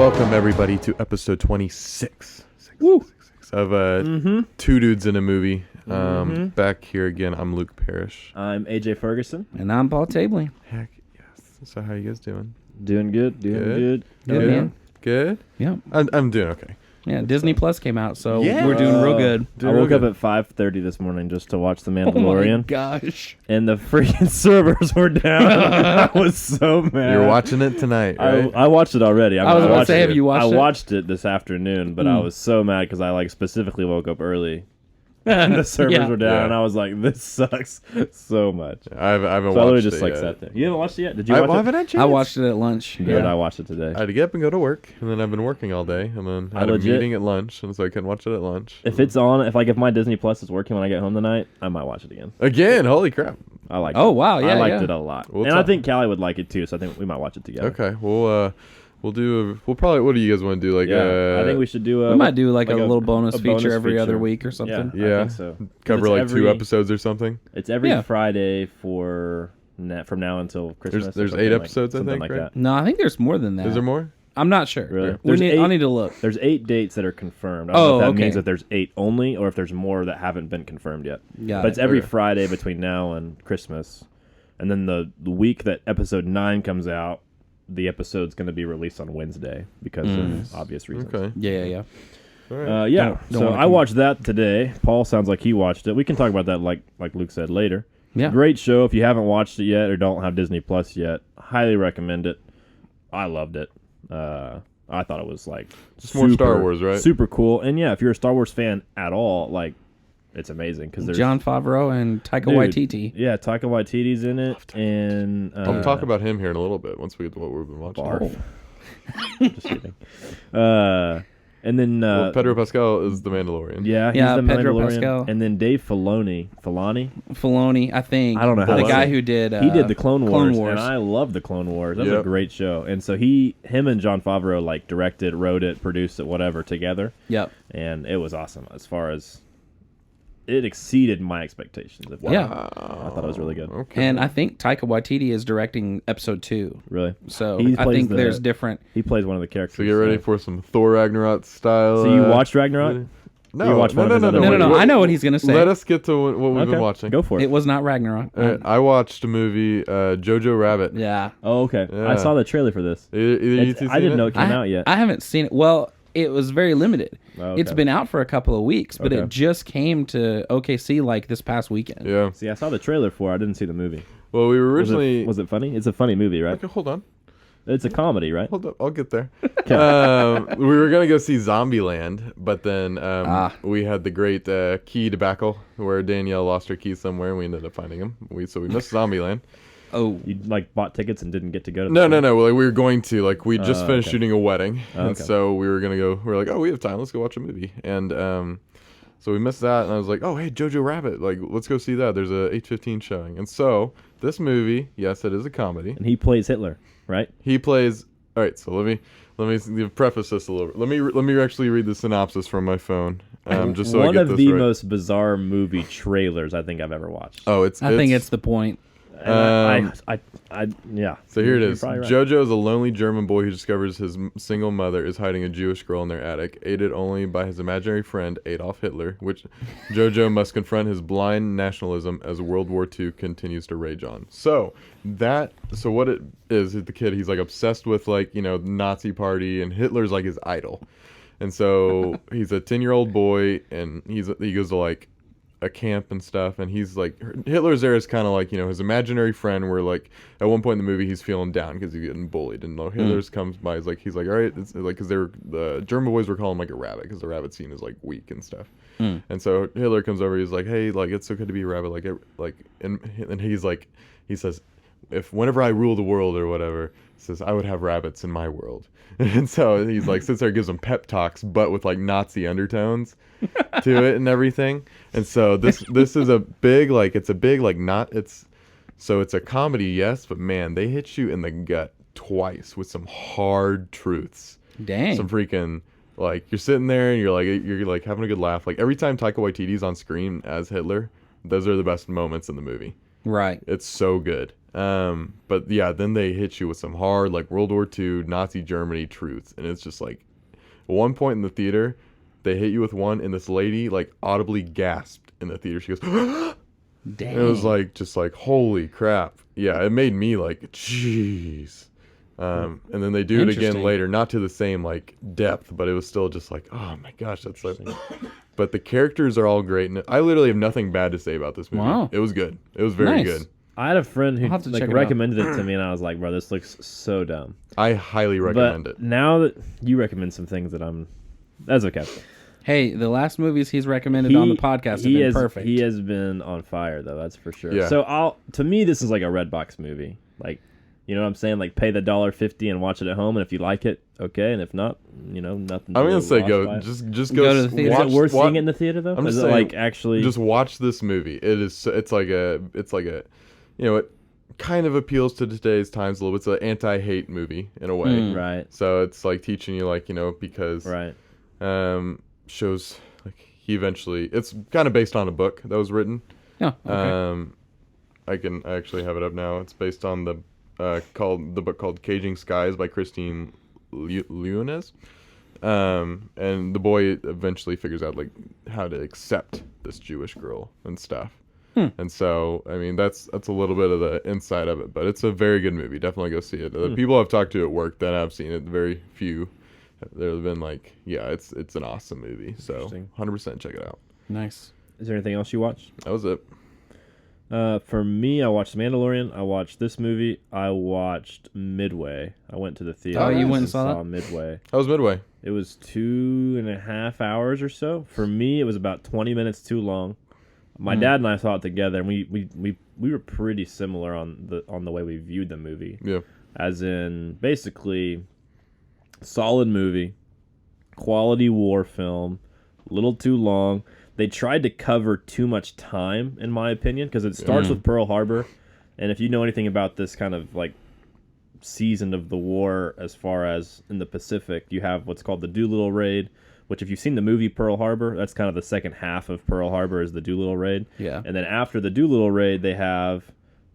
Welcome everybody to episode 26 of Two Dudes in a Movie. Back here again. I'm Luke Parrish. I'm AJ Ferguson. And I'm Paul Tabley. Heck yes. So how you guys doing? Doing good. Good, man. Good? Yeah. I'm doing okay. Yeah, Disney Plus came out, so Yeah. we're doing real good. I woke up at 5:30 this morning just to watch The Mandalorian. Oh my gosh. And the freaking servers were down. I was so mad. You're watching it tonight, right? I watched it already. I was about to watched say, it. have you watched it? I watched it this afternoon, but I was so mad because I specifically woke up early. And the servers were down, and I was like, "This sucks so much." I haven't So I watched just it yet. sat there. You haven't watched it yet? Did you I watch it? haven't had a chance. I watched it at lunch. Good. I watched it today. I had to get up and go to work, and then I've been working all day, and then I had a meeting at lunch, and so I couldn't watch it at lunch. If it's on, if my Disney Plus is working when I get home tonight, I might watch it again. Again, holy crap. I liked it. Oh, wow. Yeah, I liked yeah. it a lot. We'll and I talk- think Callie would like it too, so I think we might watch it together. Okay, we'll probably, what do you guys want to do? Like, I think we should do We might do like a little bonus a feature bonus every feature. other week or something. Yeah, I think so. cover It's like every- 2 episodes or something. It's every Yeah. Friday from now until Christmas. or There's something 8 like- episodes, I something think, like right? that. No, I think there's more than that. Is there more? I'm not sure. Really? I need to look. There's 8 dates that are confirmed. I don't know if that okay. means that there's 8 only, or if there's more that haven't been confirmed yet. Got But it. it's every Okay. Friday between now and Christmas, and then the week that episode 9 comes out, the episode's going to be released on Wednesday because of obvious reasons. Okay. Yeah. All right. Yeah, Don't so wanna I watched that today. Paul sounds like he watched it. We can talk about that like Luke said later. Yeah. Great show. If you haven't watched it yet or don't have Disney Plus yet, highly recommend it. I loved it. I thought it was Just more Star Wars, right? Super cool. And yeah, if you're a Star Wars fan at all, it's amazing because there's John Favreau and Taika Dude, Waititi. Yeah, Taika Waititi's in it, and I'll talk about him here in a little bit once we get to what we've been watching. Barf. Just kidding. And then Well, Pedro Pascal is the Mandalorian. yeah, he's Yeah, the Pedro Mandalorian. Pascal. And then Dave Filoni, Filoni, I think. I don't know how the to guy say it. who did. He did the Clone Wars, Wars. and I love the Clone Wars. That was Yep. a great show. And so him and John Favreau directed, wrote it, produced it, whatever together, Yep. and it was awesome. As far as it exceeded my expectations. Yeah. I thought it was really good. Okay. And I think Taika Waititi is directing episode 2. Really, So He I plays think the- there's different. he plays one of the characters. So get ready for some Thor Ragnarok style. So you watched Ragnarok? No, You watched one of his other No. Wait, I know what he's going to say. Let us get to what we've Okay, been watching. go for it. It was not Ragnarok. I watched a movie, Jojo Rabbit. Yeah. Oh, okay. Yeah. I saw the trailer for this. Either you two I didn't seen know it? it came out yet. I haven't seen it. Well, it was very limited. Oh, It's okay. been out for a couple of weeks, but Okay. it just came to OKC this past weekend. Yeah. See, I saw the trailer for it. I didn't see the movie. Well, we were originally. Was it funny? It's a funny movie, right? Okay, hold on. It's a comedy, right? Hold up. I'll get there. We were going to go see Zombieland, but then we had the great key debacle where Danielle lost her keys somewhere and we ended up finding them. So we missed Zombieland. Oh, You bought tickets and didn't get to go to the No. show? Well, we were going to. We just finished okay. shooting a wedding. And okay. so we were going to go. We were like, oh, we have time. Let's go watch a movie. And so we missed that. And I was like, oh, hey, Jojo Rabbit. Let's go see that. There's a 8:15 showing. And so this movie, yes, it is a comedy. And he plays Hitler, right? He plays. All right, so let me preface this a little. Let me actually read the synopsis from my phone, just so I One get of this the right. most bizarre movie trailers I think I've ever watched. Oh, I think it's the point. And yeah. So here it You're is. probably right. Jojo is a lonely German boy who discovers his single mother is hiding a Jewish girl in their attic, aided only by his imaginary friend Adolf Hitler, which Jojo must confront his blind nationalism as World War II continues to rage on. So what it is the kid, he's obsessed with Nazi party, and Hitler's his idol. And so he's a 10-year-old boy, and he goes to a camp and stuff, and he's Hitler's there is kind of his imaginary friend, where at one point in the movie he's feeling down because he's getting bullied, and Hitler's comes by, he's like all right, it's because the German boys were calling him a rabbit because the rabbit scene is weak and stuff. And so Hitler comes over, he's like, hey, it's so good to be a rabbit, and he says, if whenever I rule the world or whatever, says I would have rabbits in my world. And so he's sits there, gives them pep talks, but with Nazi undertones to it and everything. And so this is a big it's a comedy, yes, but man, they hit you in the gut twice with some hard truths. Dang. Some freaking you're sitting there and you're having a good laugh. Every time Taika Waititi's on screen as Hitler, those are the best moments in the movie. Right. It's so good. But yeah, then they hit you with some hard like World War II Nazi Germany truth, and it's just like at one point in the theater, they hit you with one, and this lady like audibly gasped in the theater. She goes, Dang. and it was like just like holy crap. Yeah, it made me like jeez. And then they do it again Interesting. later, not to the same like depth, but it was still just like, oh my gosh, that's like. But the characters are all great, and I literally have nothing bad to say about this movie. Wow. It was good. It was very Nice. good. I had a friend who I'll have to like check it recommended it to me, and I was like, "Bro, this looks so dumb." I highly recommend But it. now that you recommend some things that's okay. Hey, the last movies he's recommended on the podcast have been perfect. He has been on fire though, that's for sure. Yeah. So to me, this is like a Redbox movie. Like, you know what I'm saying? Like, pay the $1.50 and watch it at home, and if you like it, okay, and if not, nothing. I'm gonna really say lost by go, it. just Go go. to the theater. Is Watch, it worth wa- seeing it in the theater though? I'm Is just it saying, like actually? just watch this movie. It's like a, it kind of appeals to today's times a little bit. It's an anti-hate movie in a way. right, So it's like teaching you like because right. shows like he eventually. It's kind of based on a book that was written. Oh, okay. I actually have it up now. It's based on the book called Caging Skies by Christine Leones. And the boy eventually figures out like how to accept this Jewish girl and stuff. And so, I mean, that's a little bit of the inside of it, but it's a very good movie. Definitely go see it. The people I've talked to at work that have seen it, very few, they've been like, yeah, it's an awesome movie. So Interesting. 100% check it out. Nice. Is there anything else you watched? That was it. For me, I watched The Mandalorian. I watched this movie. I watched Midway. I went to the theater. Oh, you went and and saw that? Midway. That was Midway. It was 2.5 hours or so. For me, it was about 20 minutes too long. My dad and I saw it together, and we were pretty similar on the way we viewed the movie. Yeah. As in, basically, solid movie, quality war film, little too long. They tried to cover too much time, in my opinion, because it starts with Pearl Harbor, and if you know anything about this kind of like season of the war, as far as in the Pacific, you have what's called the Doolittle Raid, which if you've seen the movie Pearl Harbor, that's kind of the second half of Pearl Harbor is the Doolittle Raid. Yeah. And then after the Doolittle Raid, they have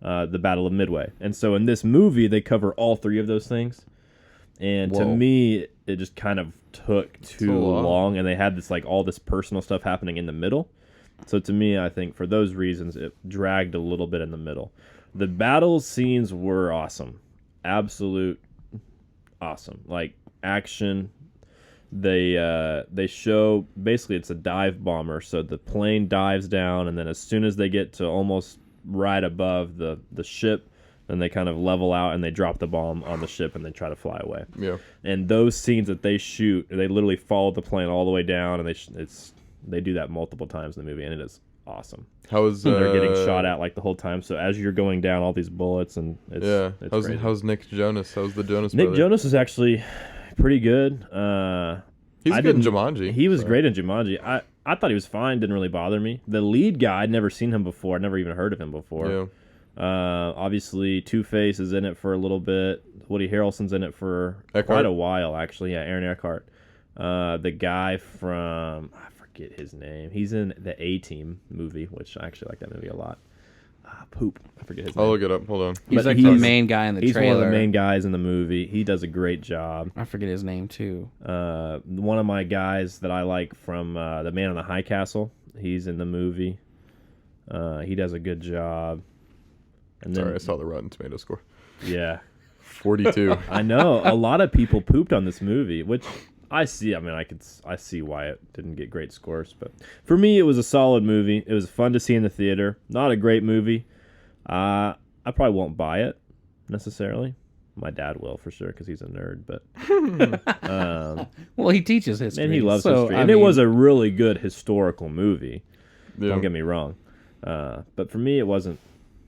the Battle of Midway. And so in this movie, they cover all three of those things. And to Whoa. me, it just kind of took too a lot. long, and they had this like all this personal stuff happening in the middle. So to me, I think for those reasons, it dragged a little bit in the middle. The battle scenes were awesome, absolute awesome, like action. They show basically it's a dive bomber, so the plane dives down, and then as soon as they get to almost right above the ship, then they kind of level out and they drop the bomb on the ship and they try to fly away. Yeah. And those scenes that they shoot, they literally follow the plane all the way down, and they do that multiple times in the movie, and it is awesome. How was They're getting shot at like the whole time, so as you're going down, all these bullets, and it's crazy. How's Nick Jonas? How's the Jonas Nick brother? Jonas is actually pretty good. He's I good in didn't- Jumanji. He was so. great in Jumanji. I thought he was fine. Didn't really bother me. The lead guy, I'd never seen him before. I'd never even heard of him before. Yeah. Obviously, Two-Face is in it for a little bit. Woody Harrelson's in it for Eckhart? quite a while, actually. Yeah, Aaron Eckhart. The guy from... I forget his name. He's in the A-Team movie, which I actually like that movie a lot. Poop. I forget his name. I'll look it up. Hold on. He's But like the main guy in the He's trailer. one of the main guys in the movie. He does a great job. I forget his name too. One of my guys that I like from The Man in the High Castle, he's in the movie. He does a good job. And then, Sorry, I saw the Rotten Tomato score. yeah, 42. I know a lot of people pooped on this movie, which I see. I mean, I see why it didn't get great scores, but for me, it was a solid movie. It was fun to see in the theater. Not a great movie. I probably won't buy it necessarily. My dad will for sure because he's a nerd, but Well, he teaches history. and he loves so, history, I and it mean, was a really good historical movie. Yeah. Don't get me wrong, but for me, it wasn't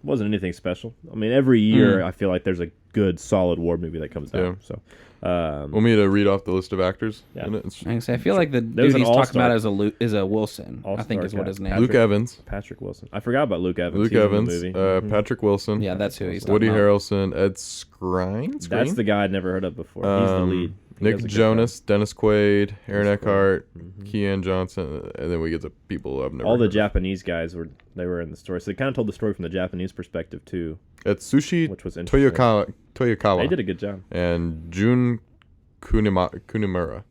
anything special. I mean, every year I feel like there's a good, solid war movie that comes out. Yeah. So, Want me to read off the list of actors? Yeah. In it? It's I can say, I feel like the There's dude an he's talking all-star. about is a Wilson. I think All-star is what cast. his name. Luke Evans. Patrick Wilson. I forgot about Luke Evans. Luke He's in the Evans. movie. Patrick Wilson. Yeah, that's who he's talking Woody about. Harrelson. Ed Skrein. That's the guy I'd never heard of before. He's the lead. Nick does a good Jonas, Dennis Quaid, Aaron Dennis Quaid. Eckhart, Mhm. Keanu Johnson, and then we get the people I've never All the heard of. Japanese guys were in the story, so they kind of told the story from the Japanese perspective too, It's Sushi which was interesting. Toyokawa They did a good job. and Jun Kunimura.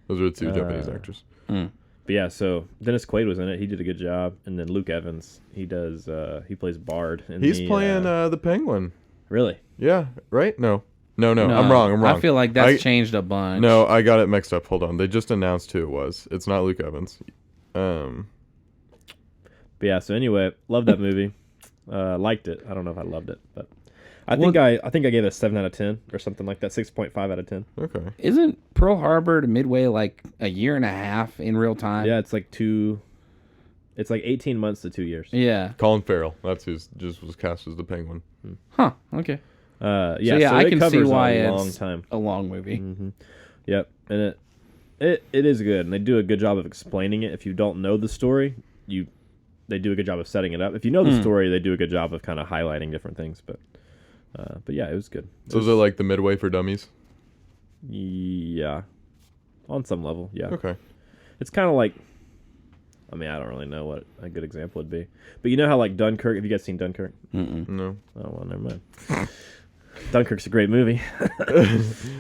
Those are the two Japanese actors. Mm. But yeah, so Dennis Quaid was in it. He did a good job, and then Luke Evans, he plays Bard. He's playing the Penguin. Really? Yeah, right? No, I'm wrong. I feel like that's I- changed a bunch. No, I got it mixed up. Hold on. They just announced who it was. It's not Luke Evans. But yeah, so anyway, loved that movie. Liked it. I don't know if I loved it, but I think I gave it a 7 out of 10 or something like that. 6.5 out of 10. Okay. Isn't Pearl Harbor to Midway like a year and a half in real time? Yeah, it's like 18 months to 2 years. Yeah. Colin Farrell. That's who's just was cast as the Penguin. Huh. Okay. Yeah, so I it can see covers why a it's long time. a long movie. Mm-hmm. Yep, and it is good, and they do a good job of explaining it. If you don't know the story, they do a good job of setting it up. If you know the story, they do a good job of kind of highlighting different things. But yeah, it was good. So is it like the Midway for dummies? Yeah, on some level, yeah. Okay. It's kind of like, I mean, I don't really know what a good example would be, but you know how like Dunkirk. Have you guys seen Dunkirk? Mm-mm. No. Oh well, never mind. Dunkirk's a great movie.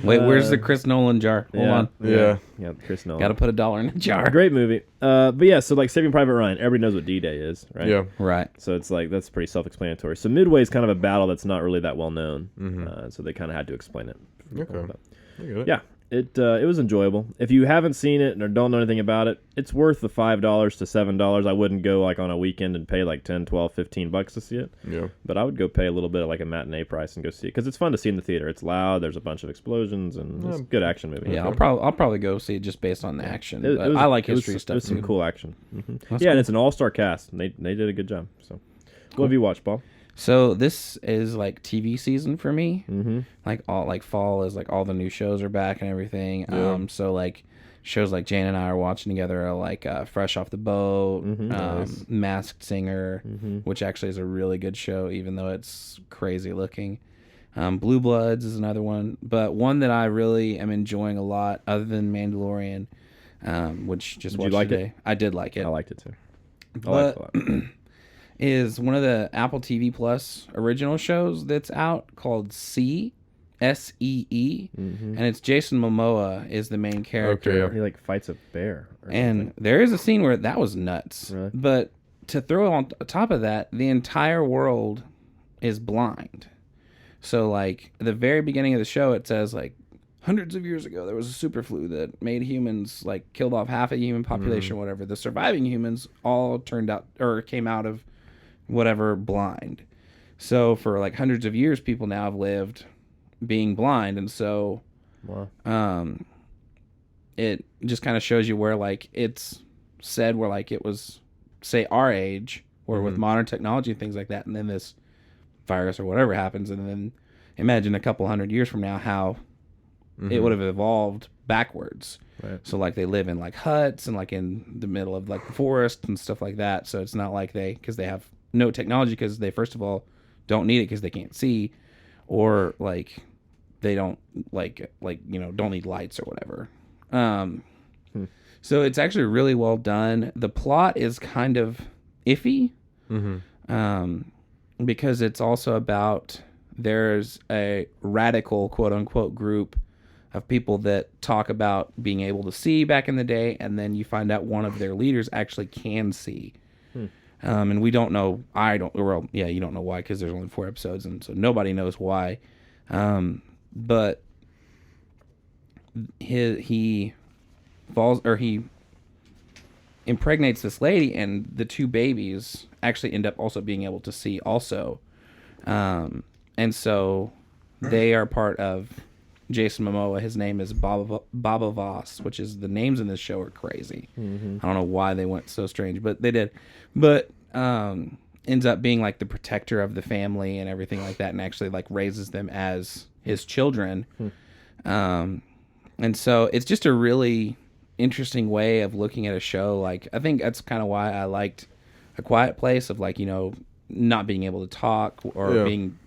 Wait, where's the Chris Nolan jar? Hold on. Yeah. Chris Nolan. Got to put $1 in a jar. Great movie. But yeah, so like Saving Private Ryan, everybody knows what D-Day is, right? Yeah. Right. So it's like that's pretty self-explanatory. So Midway is kind of a battle that's not really that well known, so they kind of had to explain it. Okay. But, I get it. yeah, it was enjoyable. If you haven't seen it or don't know anything about it, it's worth the $5 to $7. I wouldn't go like on a weekend and pay like 10, 12, $15 to see it. Yeah. But I would go pay a little bit of like a matinee price and go see it because it's fun to see in the theater. It's loud. There's a bunch of explosions and it's a good action movie. Yeah, I'll probably go see it just based on the action. It But was- I like it was- history It stuff was too. some cool action. That's Yeah, and cool. it's an all-star cast. And they did a good job. So, what have you watched, Paul? So this is like TV season for me. Mm-hmm. Like fall is like all the new shows are back and everything. Yeah. So like shows like Jane and I are watching together are like Fresh Off the Boat, Nice. Masked Singer, Mm-hmm. which actually is a really good show even though it's crazy looking. Blue Bloods is another one, but one that I really am enjoying a lot other than Mandalorian, which just Did you watched like it? today. I did like it. I liked it too. I liked it a lot. Is one of the Apple TV Plus original shows that's out called SEE, Mm-hmm. and it's Jason Momoa is the main character. Okay, He like fights a bear. Or And there is a scene where that was nuts. Really? But to throw on top of that, the entire world is blind. So like at the very beginning of the show, it says like hundreds of years ago there was a super flu that made humans like killed off half of the human population, or whatever. The surviving humans all turned out or came out of whatever blind. So for like hundreds of years, people now have lived being blind, and so Wow. it just kind of shows you where like it's said where like it was say our age or with modern technology and things like that, and then this virus or whatever happens, and then imagine a couple hundred years from now how it would have evolved backwards. Right. So like they live in like huts and like in the middle of like the forest and stuff like that. So it's not like because they have no technology, because they first of all don't need it because they can't see, or like they don't like don't need lights or whatever. So it's actually really well done. The plot is kind of iffy, because it's also about there's a radical quote unquote group of people that talk about being able to see back in the day, and then you find out one of their leaders actually can see. And we don't know. You don't know why, because there's only 4 episodes, and so nobody knows why. But he falls, or he impregnates this lady, and the 2 babies actually end up also being able to see also. And so they are part of Jason Momoa. His name is Baba Voss, which is, the names in this show are crazy. I don't know why they went so strange, but they did. But ends up being like the protector of the family and everything like that, and actually like raises them as his children. And so it's just a really interesting way of looking at a show. Like, I think that's kind of why I liked A Quiet Place, of like, not being able to talk or being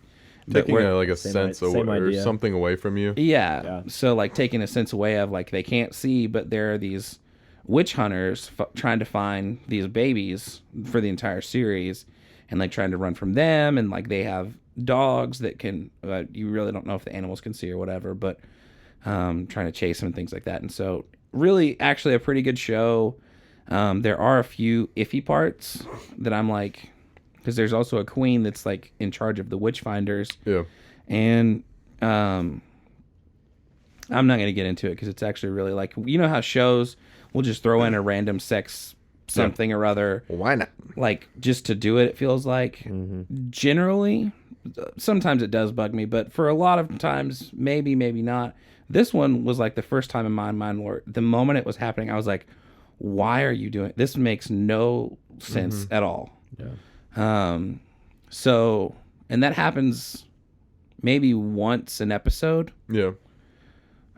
that taking a Same sense i- away, same or idea. something away from you. Yeah. So like taking a sense away of like they can't see, but there are these witch hunters trying to find these babies for the entire series, and like trying to run from them, and like they have dogs that can. You really don't know if the animals can see or whatever, but trying to chase them and things like that. And so really, actually, a pretty good show. There are a few iffy parts that I'm like, because there's also a queen that's like in charge of the witch finders. Yeah. And I'm not going to get into it because it's actually really like, you know how shows will just throw in a random sex something or other, Why not? like just to do it feels like. Generally, sometimes it does bug me, but for a lot of times, maybe not. This one was like the first time in my mind where the moment it was happening, I was like, why are you doing this? Makes no sense at all. Yeah. So, and that happens maybe once an episode, Yeah.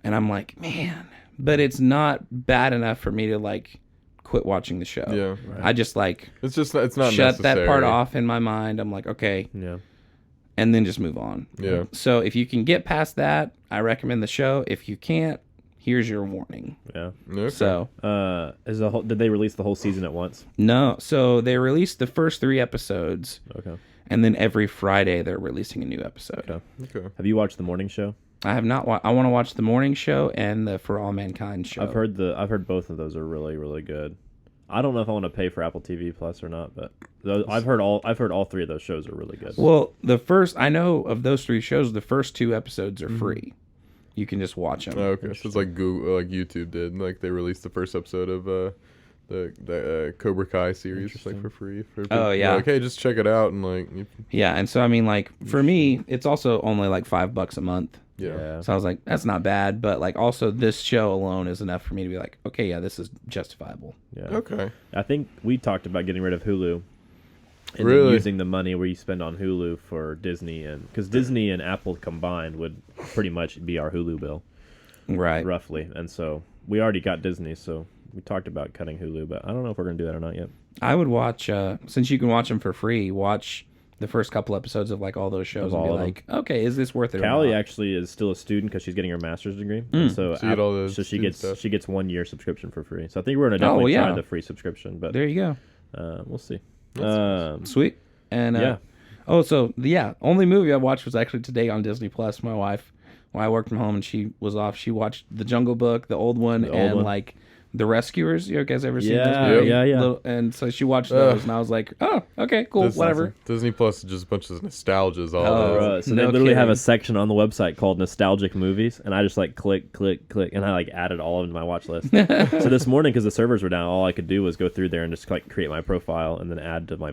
and I'm like, man, but it's not bad enough for me to like quit watching the show. Yeah. I just like It's just it's not shut that part necessary. off in my mind. I'm like, okay, Yeah. and then just move on. Yeah. So if you can get past that, I recommend the show. If you can't, here's your warning. Yeah. Okay. So Did they release the whole season at once? no, so they released the first 3 episodes, Okay. and then every Friday they're releasing a new episode. Okay. Okay. Have you watched the morning show? I have not. I want to watch the morning show and the For All Mankind show. I've heard both of those are really, really good. I don't know if I want to pay for Apple TV Plus or not, but I've heard all 3 of those shows are really good. Well, I know of those 3 shows, the first 2 episodes are free. You can just watch them. Oh, okay. So it's like Google, like YouTube did. Like they released the first episode of the Cobra Kai series just like for free. Oh, yeah. Like, hey, just check it out and like. Yeah, and so I mean, like for me, it's also only like $5 a month. Yeah. So I was like, that's not bad, but like also this show alone is enough for me to be like, okay, yeah, this is justifiable. Yeah. Okay. I think we talked about getting rid of Hulu. And Really? then using the money where you spend on Hulu for Disney, and because Disney and Apple combined would pretty much be our Hulu bill, Right. roughly. And so we already got Disney, so we talked about cutting Hulu, but I don't know if we're gonna do that or not yet. I would watch since you can watch them for free. Watch the first couple episodes of like all those shows Of and be all of them. like, okay, is this worth it? Callie or not? actually is still a student because she's getting her master's degree, and so So you get all the so she student gets stuff. she gets 1 year subscription for free. So I think we're gonna definitely yeah. try the free subscription, but There you we'll see. go. Sweet. And Yeah. only movie I watched was actually today on Disney Plus. My wife, when I worked from home and she was off, she watched The Jungle Book, the old one, The old and one. like The Rescuers. You guys ever seen Yeah, those movies? yeah. And so she watched those, and I was like, oh, okay, cool, Disney- whatever. Disney Plus is just a bunch of nostalgias. All Oh, that. So No they literally have a kidding. section on the website called nostalgic movies, and I just like click, and I like added all of them to my watch list. So this morning, because the servers were down, all I could do was go through there and just like create my profile and then add to my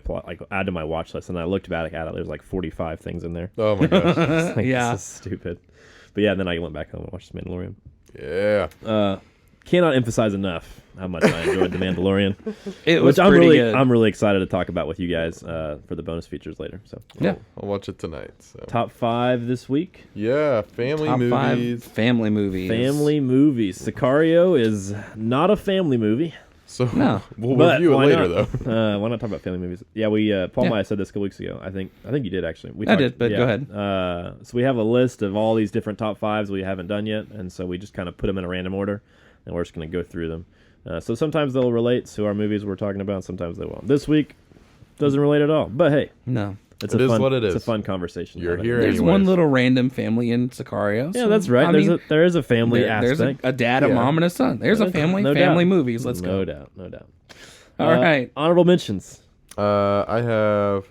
add to my watch list. And I looked back at it, there was like 45 things in there. Oh my gosh. Like, Yeah. this is stupid. But yeah, then I went back home and watched The Mandalorian. Yeah. Cannot emphasize enough how much I enjoyed The Mandalorian, It was which I'm pretty really good. I'm really excited to talk about with you guys for the bonus features later. So Yeah. I'll watch it tonight. So. top 5 this week. Yeah, family Top movies. 5 family movies. Family movies. Sicario is not a family movie. So No. we'll But review it why later not? though. Why not talk about family movies? Yeah, we Paul Yeah. and I said this a couple weeks ago. I think you did actually. I did, but go ahead. So we have a list of all these different top 5s we haven't done yet, and so we just kind of put them in a random order, and we're just going to go through them. So sometimes they'll relate to our movies we're talking about, sometimes they won't. This week doesn't relate at all, but hey, No. it's It a is fun, what it It's a is. fun conversation. You're having. here There's anyways. one little random family in Sicario. Yeah, so, that's right. I There's mean, there is a family there's aspect. a dad, a Yeah. mom, and a son. There's a family. No family doubt. movies. Let's No go. doubt, no doubt. All right. Honorable mentions. I have.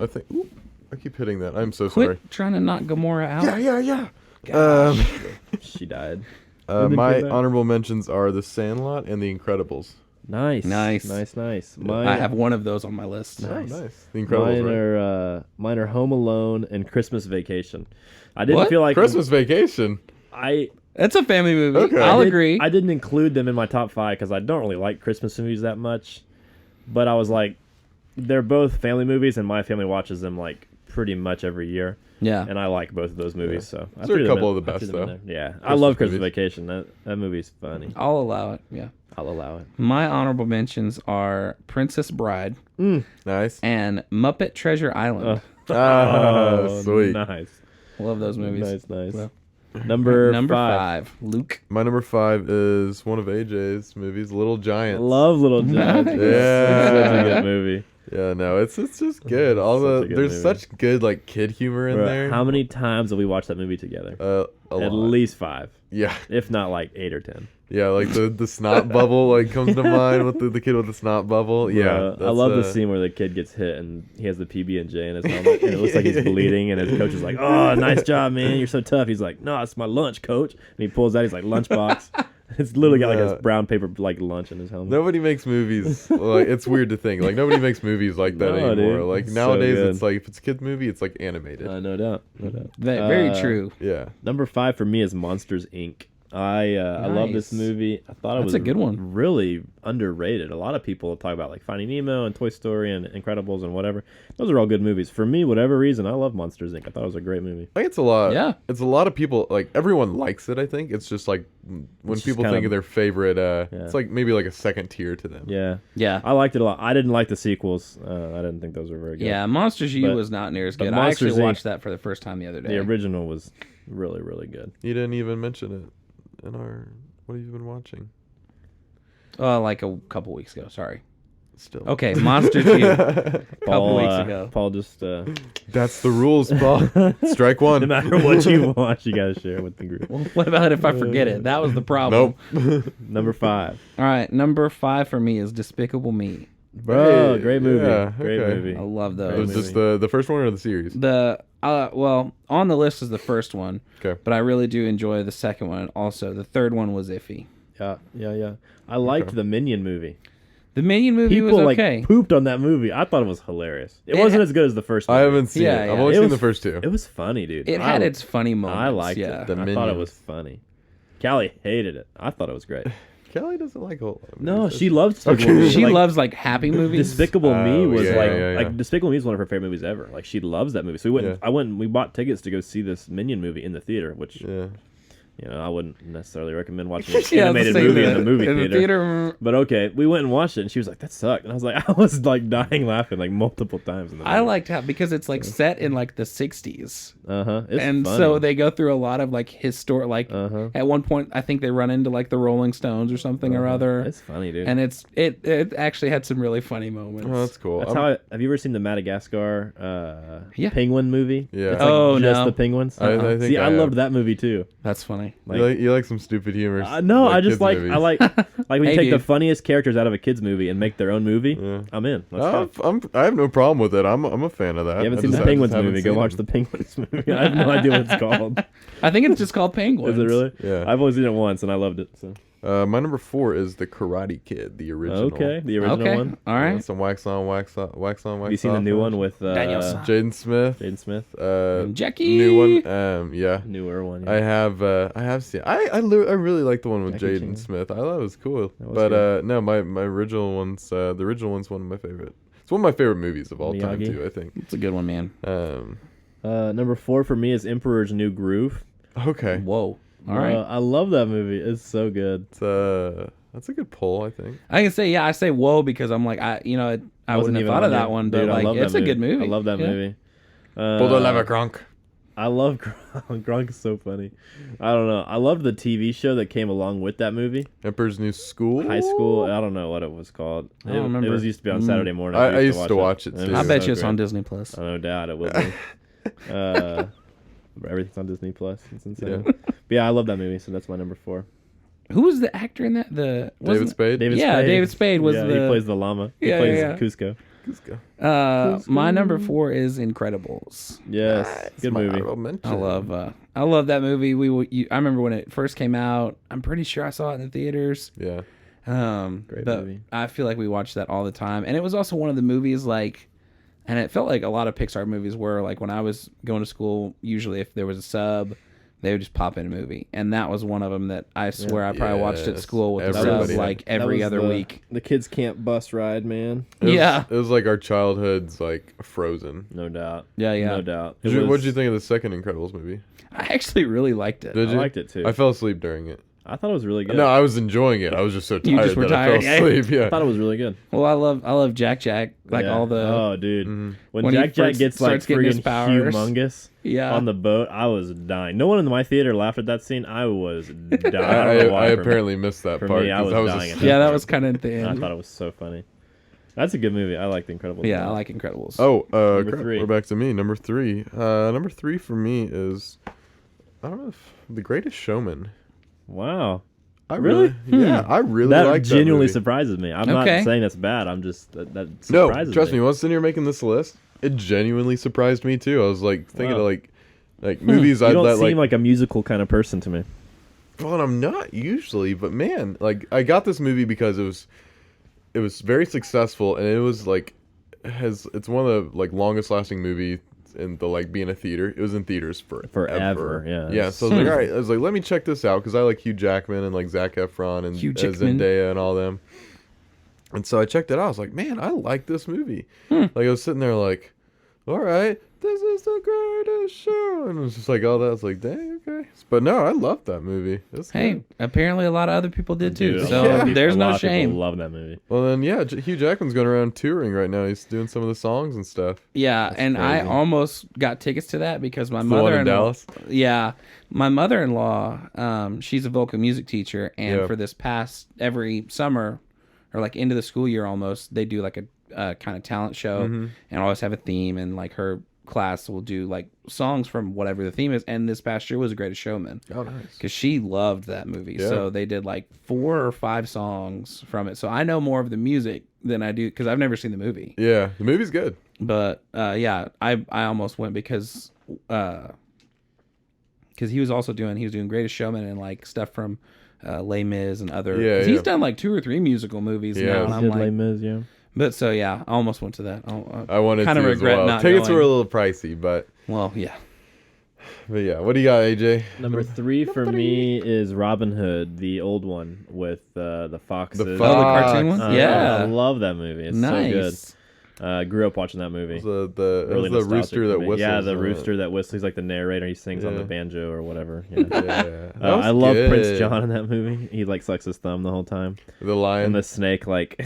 I think. Ooh, I keep hitting that. I'm so Quit sorry. trying to knock Gamora out. Yeah. She died. My came back. honorable mentions are The Sandlot and The Incredibles. Nice. Nice. I have one of those on my list. Nice. Oh, nice. The Incredibles, right? Mine are Home Alone and Christmas Vacation. I didn't What? feel like Christmas Vacation. It's a family movie. Okay. I'll I did- agree. I didn't include them in my top 5 because I don't really like Christmas movies that much. But I was like, they're both family movies, and my family watches them like pretty much every year. Yeah. And I like both of those movies. So I Those are threw a them couple in- of the I threw best, them in though. there. Yeah, I Christmas love Christmas movies. Vacation. That movie's funny. I'll allow it. Yeah. I'll allow it. My honorable mentions are Princess Bride Nice. and Muppet Treasure Island. Oh, sweet. Nice. Love those movies. Nice. Well, Number Number five. 5, Luke. My number 5 is one of AJ's movies, Little Giants. Love Little Giants. Nice. Yeah. It's such a good movie. Yeah, no, it's just good. All Such a the good there's movie. such good like kid humor in Bro, there. how many times have we watched that movie together? A At lot. least 5, Yeah, if not like 8 or 10. yeah, like the snot bubble like comes to mind with the kid with the snot bubble. Yeah, I that's, love the scene where the kid gets hit and he has the PB&J in his helmet and it looks like he's bleeding and his coach is like, "Oh, nice job, man! You're so tough." He's like, "No, it's my lunch, coach." And he pulls out his like lunchbox. It's literally got like Yeah. a brown paper like lunch in his helmet. Nobody makes movies like it's weird to think like nobody makes movies like that No, anymore. dude. Like It's so nowadays, good. it's like if it's a kid movie, it's like animated. No doubt. Very true. Yeah, Number 5 for me is Monsters Inc. I love this Nice. movie. I thought it That's was a good one. Really underrated. A lot of people talk about like Finding Nemo and Toy Story and Incredibles and whatever. Those are all good movies. For me, whatever reason, I love Monsters Inc. I thought it was a great movie. I think it's a lot. Yeah. It's a lot of people like everyone likes it. I think it's just like when It's just people kind think of their favorite. Yeah. It's like maybe like a second tier to them. Yeah, Yeah. I liked it a lot. I didn't like the sequels. I didn't think those were very good. Yeah, Monsters U But- was not near as but good. I actually Monsters, Inc. watched that for the first time the other day. The original was really, really good. You didn't even mention it in our. What have you been watching? Like a couple weeks ago. Sorry. Still. Okay, Monsters U. Couple weeks uh, ago. Paul just That's the rules, Paul. Strike one. no matter what you watch, you gotta share it with the group. Well, what about if I forget it? That was the problem. Nope. Number 5, All right, number 5 for me is Despicable Me. bro, Hey, great movie. yeah, Great okay. movie. I love It those. was just the first one or the series? The well, on the list is the first one, Okay. but I really do enjoy the second one. Also, the third one was iffy. Yeah. I liked the Minion movie. The Minion movie People was like okay. pooped on that movie. I thought it was hilarious. It wasn't as good as the first movie. I haven't seen Yeah, it. yeah. I've only It seen was- the first two. It was funny, dude. It had its funny moments. I liked yeah. it. The I thought it Minions. was funny. Callie hated it. I thought it was great. Kelly doesn't like a whole lot of No, movies. she loves Okay. Despicable Me. She Like, loves like happy movies. Despicable Me Oh, was yeah, like yeah, yeah. like Despicable Me is one of her favorite movies ever. Like she loves that movie. So we bought tickets to go see this Minion movie in the theater, which Yeah. I wouldn't necessarily recommend watching an Yeah, I was animated saying movie that. in the movie In the theater. theater. But okay, we went and watched it, and she was like, "That sucked," and I was like, I was like dying laughing like multiple times. In the movie. I liked how because it's like set in like the 60s. It's And funny. so they go through a lot of like historic like at one point I think they run into like the Rolling Stones or something or other. It's funny, dude. And it actually had some really funny moments. Oh, that's cool. That's how. Have you ever seen the Madagascar Yeah. penguin movie? Yeah. It's like Oh, just no. the penguins. I think See, I I have. loved that movie too. That's funny. you like some stupid humor. No, I just kids' like movies. I like when you Hey, take the dude. funniest characters out of a kids movie and make their own movie. Yeah. I'm in. Let's go. I have no problem with it. I'm a fan of that. You haven't I seen just- the I just Penguins haven't movie? Go seen watch them. the Penguins movie. I have no idea what it's called. I think it's just called Penguins. Is it really? Yeah. I've only seen it once and I loved it. So My number 4 is the Karate Kid, the original. okay, the original Okay. one. All right. Some wax on, wax off, wax on, wax Have you seen the off. new one with Daniel-san. Jaden Smith. Jaden Smith? Jackie. New one. Yeah. Newer one. Yeah. I have seen. I really like the one with Jackie Jaden Chan. Smith. I thought it was cool. That was But good. no, my original one's the original one's one of my favorite. It's one of my favorite movies of all time Miyagi? too. I think. It's a good one, man. Number 4 for me is Emperor's New Groove. Okay. Whoa. All right. I love that movie. It's so good. That's a good pull. I think. I can say I say whoa because I'm like I wouldn't Wasn't have even thought on of that your- one, dude, but I like love that it's a good movie. I love that Yeah. movie. Pull the lever, Gronk. I love Gronk. Gronk is so funny. I don't know. I loved the TV show that came along with that movie. Emperor's New School. High School. I don't know what it was called. I don't remember. It was used to be on Saturday morning. I used to watch it, was too. I bet so you it's on great. Disney Plus. Oh, no doubt it would be. Everything's on Disney Plus. It's insane. Yeah. But yeah, I love that movie, so that's my number 4. Who was the actor in that? David wasn't- Spade. Yeah, David Spade was yeah, the- he plays the llama. He Yeah, plays yeah, yeah. Cusco. Let's go. My number 4 is Incredibles. Yes, It's good my movie. honorable mention. I love that movie. I remember when it first came out. I'm pretty sure I saw it in the theaters. Yeah. Great but movie. I feel like we watched that all the time, and it was also one of the movies and it felt like a lot of Pixar movies were like when I was going to school. Usually, if there was a sub, they would just pop in a movie, and that was one of them that I swear I probably watched at Yes. school with the Everybody subs like That every was other week. The kids camp bus ride, man. Yeah. It was like our childhood's like Frozen. No doubt. Yeah, yeah. No doubt. What'd you think of the second Incredibles movie? I actually really liked it. Did I you? liked it too. I fell asleep during it. I thought it was really good. No, I was enjoying it. I was just so tired just were that I tired, fell asleep. I Yeah. thought it was really good. Well, I love Jack, like Yeah. all the Oh, dude. When When he Jack first gets like starts getting his friggin' powers. humongous yeah. on the boat, I was dying. No one in my theater laughed at that scene. I was dying. I, don't know I why, for me. apparently missed that for part. me, I 'cause was dying at Yeah, that was kind of at the I end. thought it was so funny. That's a good movie. I like The Incredibles. Yeah, I like Incredibles. Oh, Number crap, 3. we're back to me. Number 3. Number 3 for me is, I don't know, if The Greatest Showman. Wow. I Really? Yeah, I really That like that genuinely movie. surprises me. I'm Okay. not saying that's bad. I'm just that No, surprises trust me. me. Once you're making this list, it genuinely surprised me too. I was like thinking Wow. of like movies You I'd don't let seem like a musical kind of person to me. Well, I'm not usually, but man, like I got this movie because it was very successful, and it was like it's one of the like longest lasting movies in the like being a theater. It was in theaters Forever, yeah. Yeah, so I was like, all right, I was like, let me check this out because I like Hugh Jackman and like Zac Efron and Hugh Jackman. Zendaya and all them. And so I checked it out. I was like, man, I like this movie. Like I was sitting there like, all right, this is the greatest show, and it was just like all that. I was like, dang, okay. But no, I loved that movie. It's Hey, good. apparently a lot of other people did too. Dude, So yeah. there's A no lot of people shame. love that movie. Well then, yeah, Hugh Jackman's going around touring right now. He's doing some of the songs and stuff. Yeah, and I crazy. almost got tickets to that because my The one in mother-in-law. Dallas? Yeah, my mother-in-law. She's a vocal music teacher, and Yeah. for this past every summer, or like into the school year almost, they do like a kind of talent show, and always have a theme, and like her class will do like songs from whatever the theme is. And this past year was The Greatest Showman. Oh, nice. Because she loved that movie. Yeah. So they did like 4 or 5 songs from it. So I know more of the music than I do because I've never seen the movie. Yeah, the movie's good. But yeah, I almost went because he was doing Greatest Showman and like stuff from Les Mis and other. Yeah, 'cause yeah. He's done like 2 or 3 musical movies Yeah. now. And I'm Did like, Les Mis, yeah. but so yeah, I almost went to that. I wanted kind of to regret as well. not Tickets going. were a little pricey, but Yeah. yeah. What do you got, AJ? Number 3 for me is Robin Hood, the old one with the foxes. The Oh, the Fox. cartoon one? I Yeah. love that movie. It's Nice. so good. Grew up watching that movie. It was the Really rooster nostalgic that for me. whistles. Yeah, the in it. rooster that whistles. He's like the narrator. He sings on Yeah. the banjo or whatever. Yeah. Yeah, that was I love Prince good. John in that movie. He like sucks his thumb the whole time, The lion. and the snake like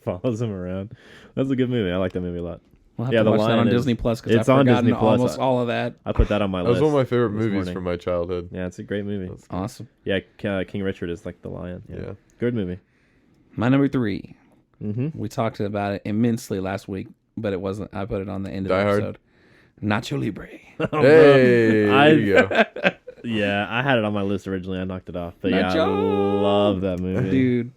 follows him around. That's a good movie. I like that movie a lot. We'll have Yeah, to The watch that Lion on is- Disney Plus because I've it's on forgotten Disney Plus. almost all of that. I put that on my That list. was one of my favorite this movies morning. from my childhood. Yeah, it's a great movie. Awesome. Yeah, King Richard is like the lion. Yeah. Good movie. My number 3. Mm-hmm. We talked about it immensely last week, but it wasn't. I put it on the end of Die the Hard? episode. Nacho Libre. Hey, I- there you go. Yeah, I had it on my list originally. I knocked it off, but yeah, I Nacho! love that movie. Dude.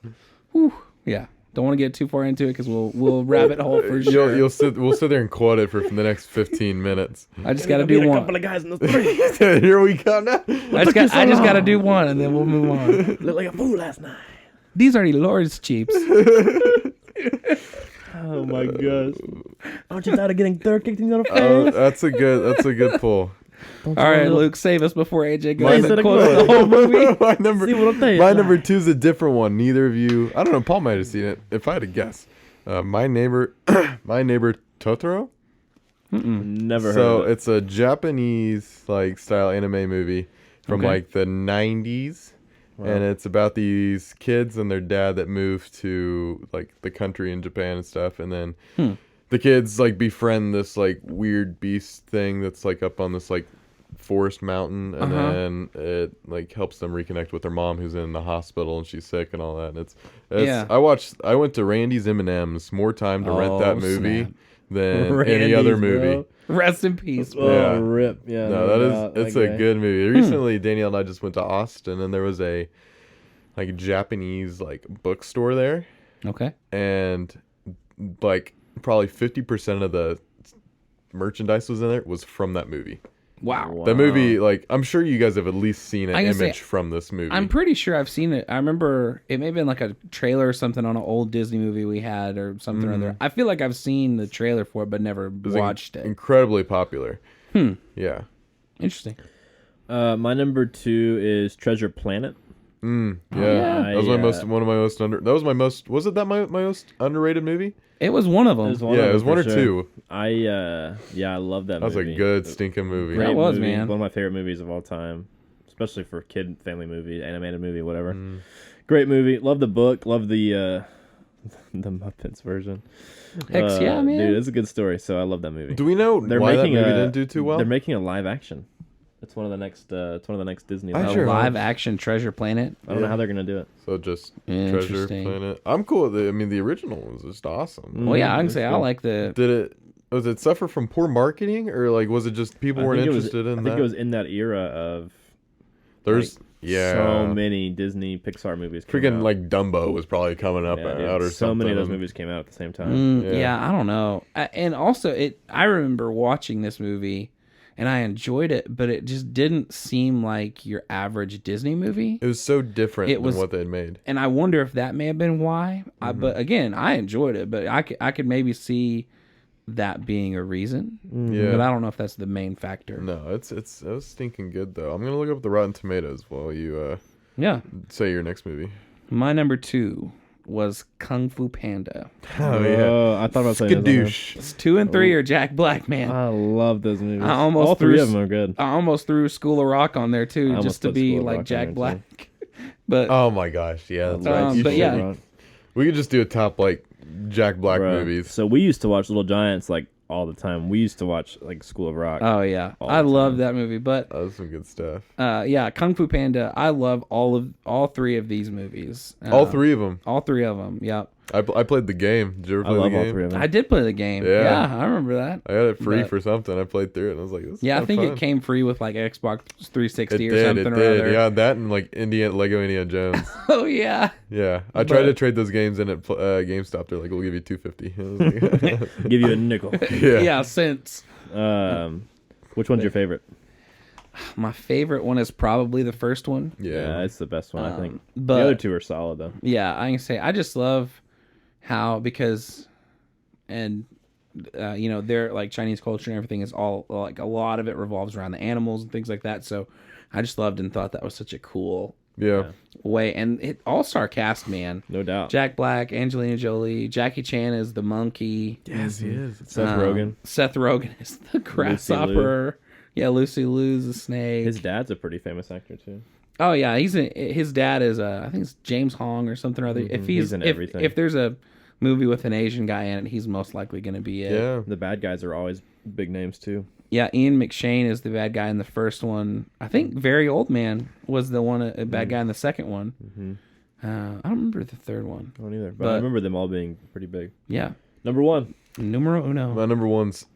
Whew. Yeah. Don't want to get too far into it because we'll rabbit hole for sure. We'll sit there and quote it for the next 15 minutes. I just got to do a one. couple of guys in the street. Here we go now. I just got to do one and then we'll move on. Looked like a fool last night. These are the Lord's cheaps. Oh my gosh! Aren't you tired of getting dirt kicked in your face? Oh, that's a good pull. All right, Luke, save us before AJ Mine- goes and quotes the whole movie. my number, See what I'm saying? my number 2 is a different one. Neither of you. I don't know. Paul might have seen it. If I had to guess, my neighbor, my neighbor Totoro. Never heard So of it. it's a Japanese like style anime movie from Okay. like the 90s. Wow. And it's about these kids and their dad that move to like the country in Japan and stuff, and then the kids like befriend this like weird beast thing that's like up on this like forest mountain, and then it like helps them reconnect with their mom who's in the hospital and she's sick and all that. And it's Yeah. I went to Randy's M&M's more time to rent that Oh, movie snap. than any other Randy's, movie. bro. Rest in peace. Oh, Yeah. rip. Yeah. No, that doubt. is it's That a guy. good movie. Recently, Danielle and I just went to Austin, and there was a like Japanese like bookstore there, Okay. and like probably 50% of the merchandise was in there was from that movie. Wow. That movie, like I'm sure you guys have at least seen an I can say- image from this movie. I'm pretty sure I've seen it. I remember it may have been like a trailer or something on an old Disney movie we had or something or other. I feel like I've seen the trailer for it, but never It was watched it. Incredibly popular. Yeah. Interesting. My number 2 is Treasure Planet. Yeah, yeah. that was my most. Was it that my most underrated movie? It was one of them. There's one Yeah, of it was them one for or sure. two. I love that That was movie. a good stinking movie. That Great was, movie. man. One of my favorite movies of all time, especially for kid family movie, animated movie, whatever. Mm. Great movie. Love the book. Love the the Muppets version. Heck yeah, man. Dude, it's a good story. So I love that movie. Do we know They're why that making movie a didn't do too well? They're making a live action. It's one of the next. It's one of the next Disney. I live sure hope. Live action Treasure Planet. I don't know how they're gonna do it. So just Treasure Interesting. Planet. I'm cool with it. I mean, the original was just awesome. Well, yeah, I can That's say I cool. like the. Was it suffer from poor marketing, or like was it just people I weren't think it was- interested in I that? think it was in that era of There's like, so many Disney Pixar movies. Came freaking out. like Dumbo was probably coming up Yeah, dude, out or so something. many of those movies came out at the same time. Yeah. Yeah, I don't know. And also, I remember watching this movie, and I enjoyed it, but it just didn't seem like your average Disney movie. It was so different It was- than what they'd made. And I wonder if that may have been why. Mm-hmm. But again, I enjoyed it, but I could maybe see that being a reason. Yeah. But I don't know if that's the main factor. No, it was stinking good though. I'm gonna look up the Rotten Tomatoes while you Yeah. say your next movie. My number 2 was Kung Fu Panda. Oh, I thought about saying this Skadoosh. It's 2 and 3 are Jack Black, man. I love those movies. I almost All three threw of them are good. I almost threw School of Rock on there too, almost just to put be School of like Rock on Jack there, Black. But Oh my gosh, yeah, that's right. You but should. yeah. We could just do a top like Jack Black Bro, movies. So we used to watch Little Giants like all the time. We used to watch like School of Rock. oh yeah, All I the love time. that movie. But That was some good stuff. yeah, Kung Fu Panda. I love all 3 of these movies. All 3 of them. All 3 of them. Yeah, I played the game. Did you ever I play love the all game? three of them. I did play the game. Yeah. Yeah, I remember that. I got it free But- for something. I played through it and I was like, this is Yeah, I kinda think fun. it came free with like Xbox 360 It or did. something It or did. other. Yeah, that and like Lego Indiana Jones. Oh yeah. Yeah, I tried But- to trade those games in at GameStop. They're like, we'll give you $250. I was like, Give you a nickel. yeah. Yeah. Since Which one's your favorite? my favorite one is probably the first one. Yeah. It's the best one, I think. But The other two are solid though. yeah, I can say I just love how because their like Chinese culture and everything is all like a lot of it revolves around the animals and things like that. So I just loved and thought that was such a cool Yeah. way. And it all-star cast, man. No doubt. Jack Black, Angelina Jolie, Jackie Chan is the monkey. Yes, he is. Seth Rogen. Seth Rogen is the grasshopper. Yeah, Lucy Liu's the snake. His dad's a pretty famous actor too. Oh yeah, his dad is I think it's James Hong or something or other. If He's in everything. if there's a movie with an Asian guy in it, he's most likely going to be it. Yeah. The bad guys are always big names too. Yeah, Ian McShane is the bad guy in the first one. I think Very Old Man was the one a bad guy in the second one. I don't remember the third one. I don't either, but But- I remember them all being pretty big. Yeah, Number 1. numero uno. My number one's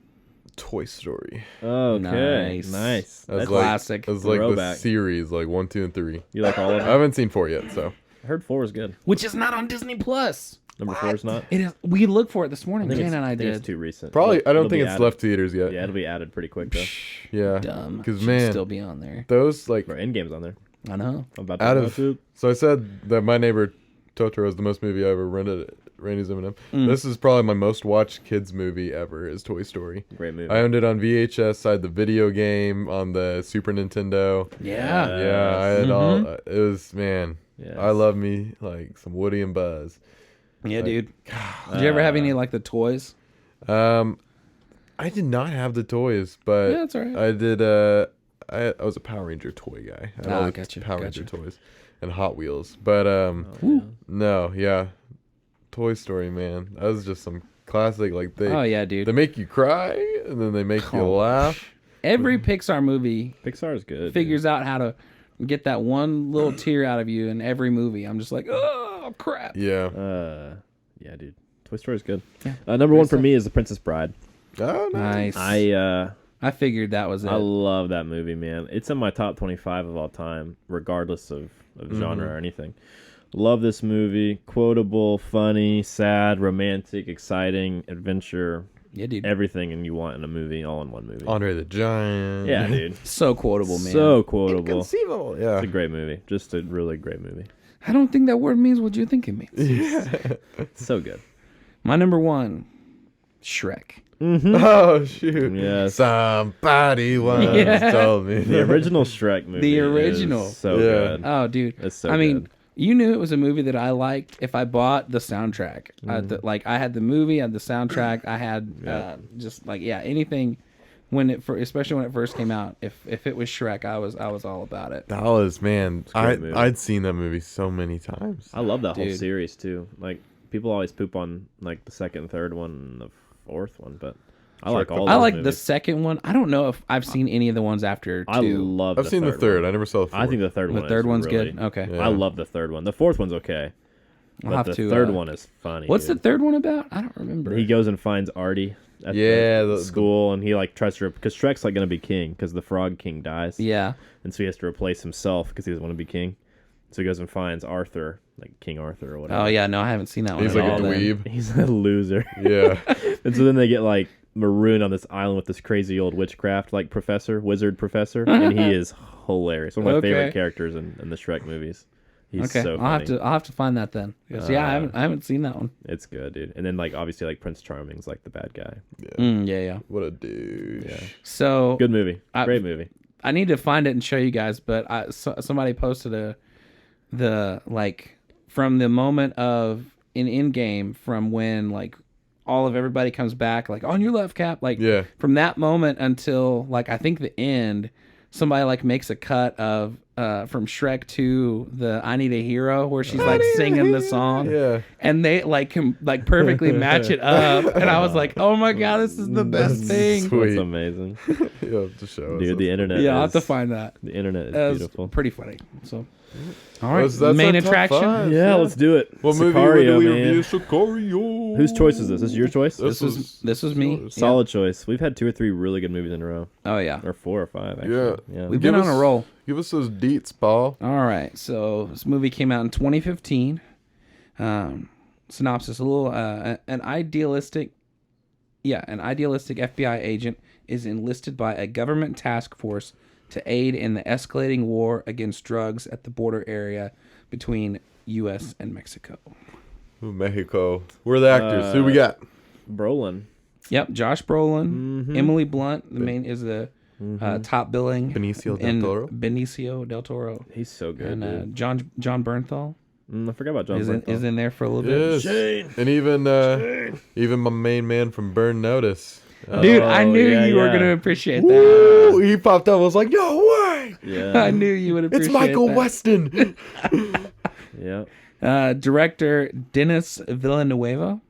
Toy Story. Okay, Nice. nice. That's That's like, classic. That's like the Throwback. series, like 1, 2, and 3. You like all of I them? haven't seen 4 yet, so. I heard 4 is good. Which is not on Disney Plus. Number 4 is not. It is. We looked for it this morning. I think, Jane and I think did. it's too recent. Probably, I don't It'll think be it's added. left theaters yet. Yeah, it'll be added pretty quick though. Yeah. Dumb. Because, Should man, still be on there. those, like, Bro, Endgame's on there. I know. I'm about to out go of. to. So I said that My Neighbor Totoro is the most movie I ever rented at Randy's M&M. Mm. This is probably my most watched kids movie ever, is Toy Story. Great movie. I owned it on VHS. I had the video game on the Super Nintendo. Yeah. Yeah, I had all. It was, man. Yes. I love me like some Woody and Buzz. Yeah, dude. Did you ever have any like the toys? I did not have the toys, but Yeah, that's all right. I did. I was a Power Ranger toy guy. I had all the gotcha, Power gotcha. Ranger toys and Hot Wheels, but no, yeah, Toy Story, man, that was just some classic. Like Oh yeah, dude. they make you cry and then they make you Oh. laugh. Every Pixar movie Pixar is good. figures out how to get that one little tear out of you in every movie. I'm just like, oh crap. Yeah. Yeah, dude. Toy Story is good. Number 1 for me is The Princess Bride. Oh, nice. Nice. I I figured that was it. I love that movie, man. It's in my top 25 of all time, regardless of genre or anything. Love this movie. Quotable, funny, sad, romantic, exciting, adventure, Yeah, dude. everything and you want in a movie, all in one movie. Andre the Giant. Yeah, dude. So quotable, man. So quotable. Inconceivable. Yeah. It's a great movie. Just a really great movie. I don't think that word means what you think it means. So good. My number 1, Shrek. Oh shoot! Yes. Somebody once Yeah. told me The original Shrek movie. The original. is so Yeah. good. Oh, dude. It's so I mean, good. you knew it was a movie that I liked if I bought the soundtrack. Mm-hmm. Like I had the movie, I had the soundtrack, I had just like anything especially when it first came out. If it was Shrek, I was all about it. That was man. a great movie. I'd seen that movie so many times. I love that whole Dude. series too. Like people always poop on like the second and third one and the fourth one, but I like all. I those like the movies. second one. I don't know if I've seen any of the ones after two. I love. I've seen the third. One. I never saw the fourth. I think the third one. The third is one's really, good. Okay. Yeah. I love the third one. The fourth one's okay, I'll but have the to. third one is funny. What's the dude. third one about? I don't remember. He goes and finds Artie at the school, and he like tries to because Shrek's like gonna be king because the Frog King dies. Yeah. And so he has to replace himself because he doesn't want to be king. So he goes and finds Arthur, like King Arthur or whatever. Oh yeah, no, I haven't seen that one. He's at like a all then. dweeb. He's a loser. Yeah. And so then they get like marooned on this island with this crazy old witchcraft like wizard professor, and he is hilarious. One of my Okay. favorite characters in the Shrek movies. He's Okay, so I'll funny. have to find that then. 'Cause, I haven't seen that one. It's good, dude. And then like obviously like Prince Charming's like the bad guy. Yeah. What a douche. Yeah. So Good movie. I- Great movie. I need to find it and show you guys, but somebody posted the like from the moment of in game from when like all of everybody comes back like on your left cap like Yeah. from that moment until like I think the end somebody like makes a cut of from Shrek to the I Need a Hero where she's like singing the song Yeah. and they like can like perfectly match it up and I was like oh my god this is the best thing. Sweet. It's amazing. You have to show us. Dude, the internet Yeah, I'll have to is, find that. the internet is It was beautiful. pretty funny. So all right, That's main our top attraction. five. Yeah, let's do it. What movie Sicario, do we man. review? Sicario. Whose choice is this? This is your choice? This was me. Solid choice. We've had 2 or 3 really good movies in a row. Oh yeah, Or 4 or 5, actually. Yeah. we've Give been on us- a roll. Give us those deets, Paul. All right, so this movie came out in 2015. Synopsis: a little an idealistic FBI agent is enlisted by a government task force to aid in the escalating war against drugs at the border area between U.S. and Mexico. Ooh, Mexico. We're the actors. Who we got? Brolin. Yep, Josh Brolin, Emily Blunt. The main is the top billing. Benicio del and Toro? Benicio del Toro. He's so good, And dude. John Bernthal I forgot about John is Bernthal. in there for a little bit. Yes. And even my main man from Burn Notice. Dude, I knew yeah, you were yeah. gonna appreciate that. Ooh, he popped up. I was like, no way. Yeah. I knew you would appreciate It's Michael that. Weston. Yeah. Director Dennis Villanueva.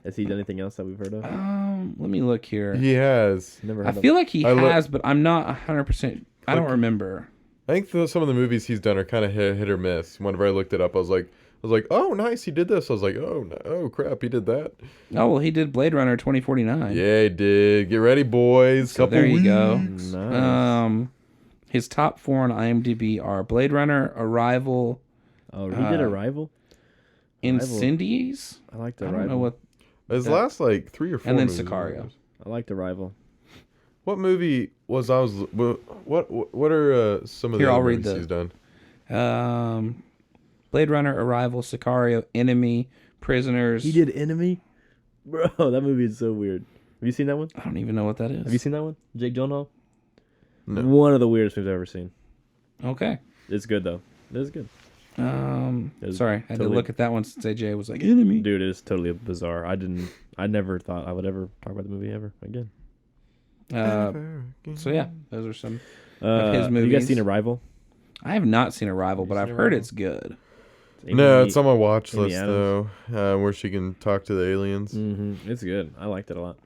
Has he done anything else that we've heard of? Let me look here. He has. Never I heard feel like he I look- has, but I'm not 100%. I don't remember. I think some of the movies he's done are kind of hit or miss. Whenever I looked it up, I was like, oh, nice, he did this. I was like, oh, no, oh crap, he did that. Oh well, he did Blade Runner 2049. Yeah, he did. Get ready, boys. So Couple there you weeks. go. Nice. His top 4 on IMDb are Blade Runner, Arrival, Oh, he did Arrival? Incendies. I liked I Arrival. don't know what. His last like 3 or 4 And then movies. Sicario. I liked Arrival. What movie was I was? What are some of the Here, other I'll read movies the- he's done? Blade Runner, Arrival, Sicario, Enemy, Prisoners. He did Enemy? Bro, that movie is so weird. Have you seen that one? I don't even know what that is. Have you seen that one? Jake Gyllenhaal? No. One of the weirdest movies I've ever seen. Okay. It's good, though. It is good. It's Sorry, I had to totally- look at that one since AJ was like Enemy. Dude, it is totally bizarre. I never thought I would ever talk about the movie ever again. So yeah, those are some of his Have movies. you guys seen Arrival? I have not seen Arrival, but seen I've heard Arrival? it's good. No, it's on my watch Amy list Adams. though, where she can talk to the aliens. It's good. I liked it a lot.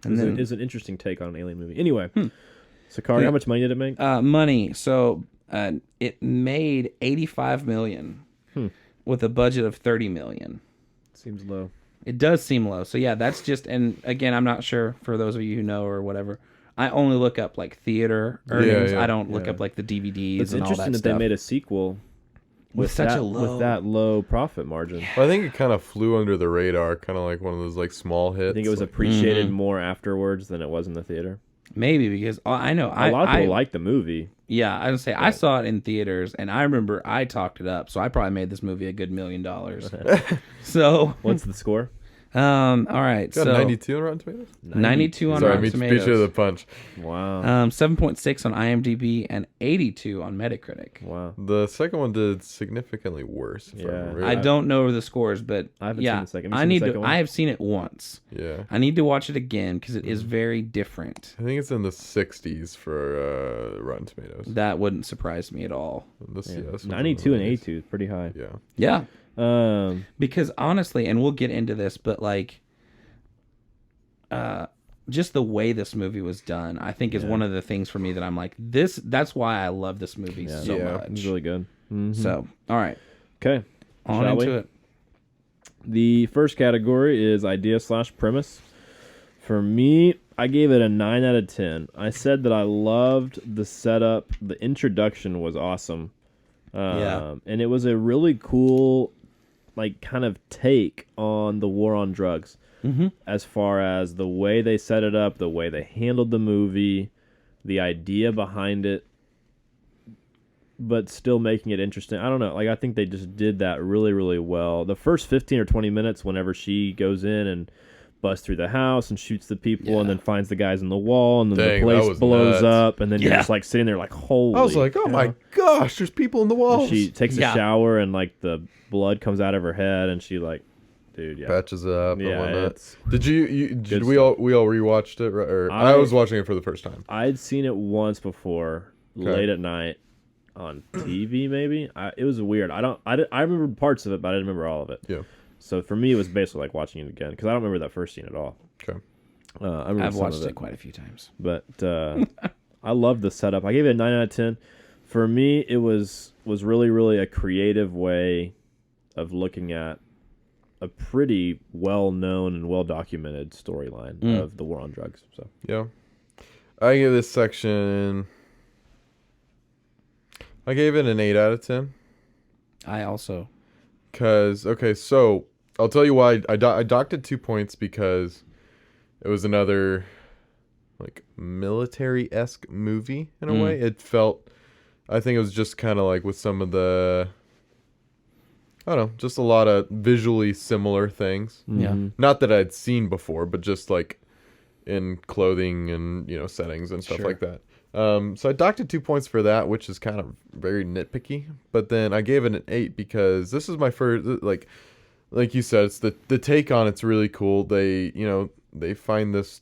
And then It's an interesting take on an alien movie. Anyway, Sicario, Yeah. how much money did it make? money. So it made 85 million with a budget of 30 million. Seems low. It does seem low. So yeah, that's just, and again, I'm not sure for those of you who know or whatever. I only look up like theater earnings. yeah, I don't look yeah. up like the DVDs It's and all interesting that that stuff. they made a sequel with such that, a low. with that low profit margin. I think it kind of flew under the radar, kind of like one of those like small hits. I think it was like, appreciated more afterwards than it was in the theater. Maybe because I know A lot of people liked the movie. Yeah, I would say I saw it in theaters, and I remember I talked it up, so I probably made this movie a good $1 million. So What's the score? All right. Got So 92 on Rotten Tomatoes. 92 on Sorry, Rotten beat Tomatoes. you to the punch. Wow. 7.6 on IMDb and 82 on Metacritic. Wow. The second one did significantly worse. If I Yeah. remember I right. don't know the scores, but I haven't yeah, seen the second. Have you I seen the need second to. one? I have seen it once. Yeah. I need to watch it again because it is very different. I think it's in the 60s for Rotten Tomatoes. That wouldn't surprise me at all. This Yeah. one's in 92 the and 90s. 82 is pretty high. Yeah. Yeah, Because because honestly, and we'll get into this, but like, just the way this movie was done, I think is one of the things for me that I'm like this. That's why I love this movie so Yeah. much. it's really good. So, all right, Okay. on Shall into we? it. The first category is idea/premise. For me, I gave it a 9 out of 10. I said that I loved the setup. The introduction was awesome. Yeah. And it was a really cool, like, kind of take on the war on drugs. Mm-hmm. As far as the way they set it up, the way they handled the movie, the idea behind it, but still making it interesting. I don't know. Like, I think they just did that really, really well. The first 15 or 20 minutes, whenever she goes in and busts through the house and shoots the people and then finds the guys in the wall and then Dang, the that place was blows nuts. up and then you're Yeah. just like sitting there like, holy. I was like, oh cow. my gosh, there's people in the walls. She takes Yeah. a shower and like the blood comes out of her head and she like, dude, yeah. patches up and Yeah, whatnot. it's Did did good we all rewatched it? Or I was watching it for the first time. I'd seen it once before, Okay. late at night on TV. Maybe it was weird. I remember parts of it, but I didn't remember all of it. Yeah. So for me, it was basically like watching it again because I don't remember that first scene at all. Okay. I remember I've some watched of it quite a few times. but I love the setup. I gave it a 9 out of 10. For me, it was really, really a creative way of looking at a pretty well-known and well-documented storyline of the war on drugs. So Yeah. I give this section. I gave it an 8 out of 10. I also. Cause okay, so I'll tell you why I docked it 2 points because it was another like military-esque movie in a way. It felt, I think it was just kind of like with some of the, I don't know, just a lot of visually similar things. Yeah. Not that I'd seen before, but just like in clothing and settings and stuff Sure. like that. So I docked it 2 points for that, which is kind of very nitpicky. But then I gave it an 8 because this is my first, like you said, it's the take on it's really cool. They find this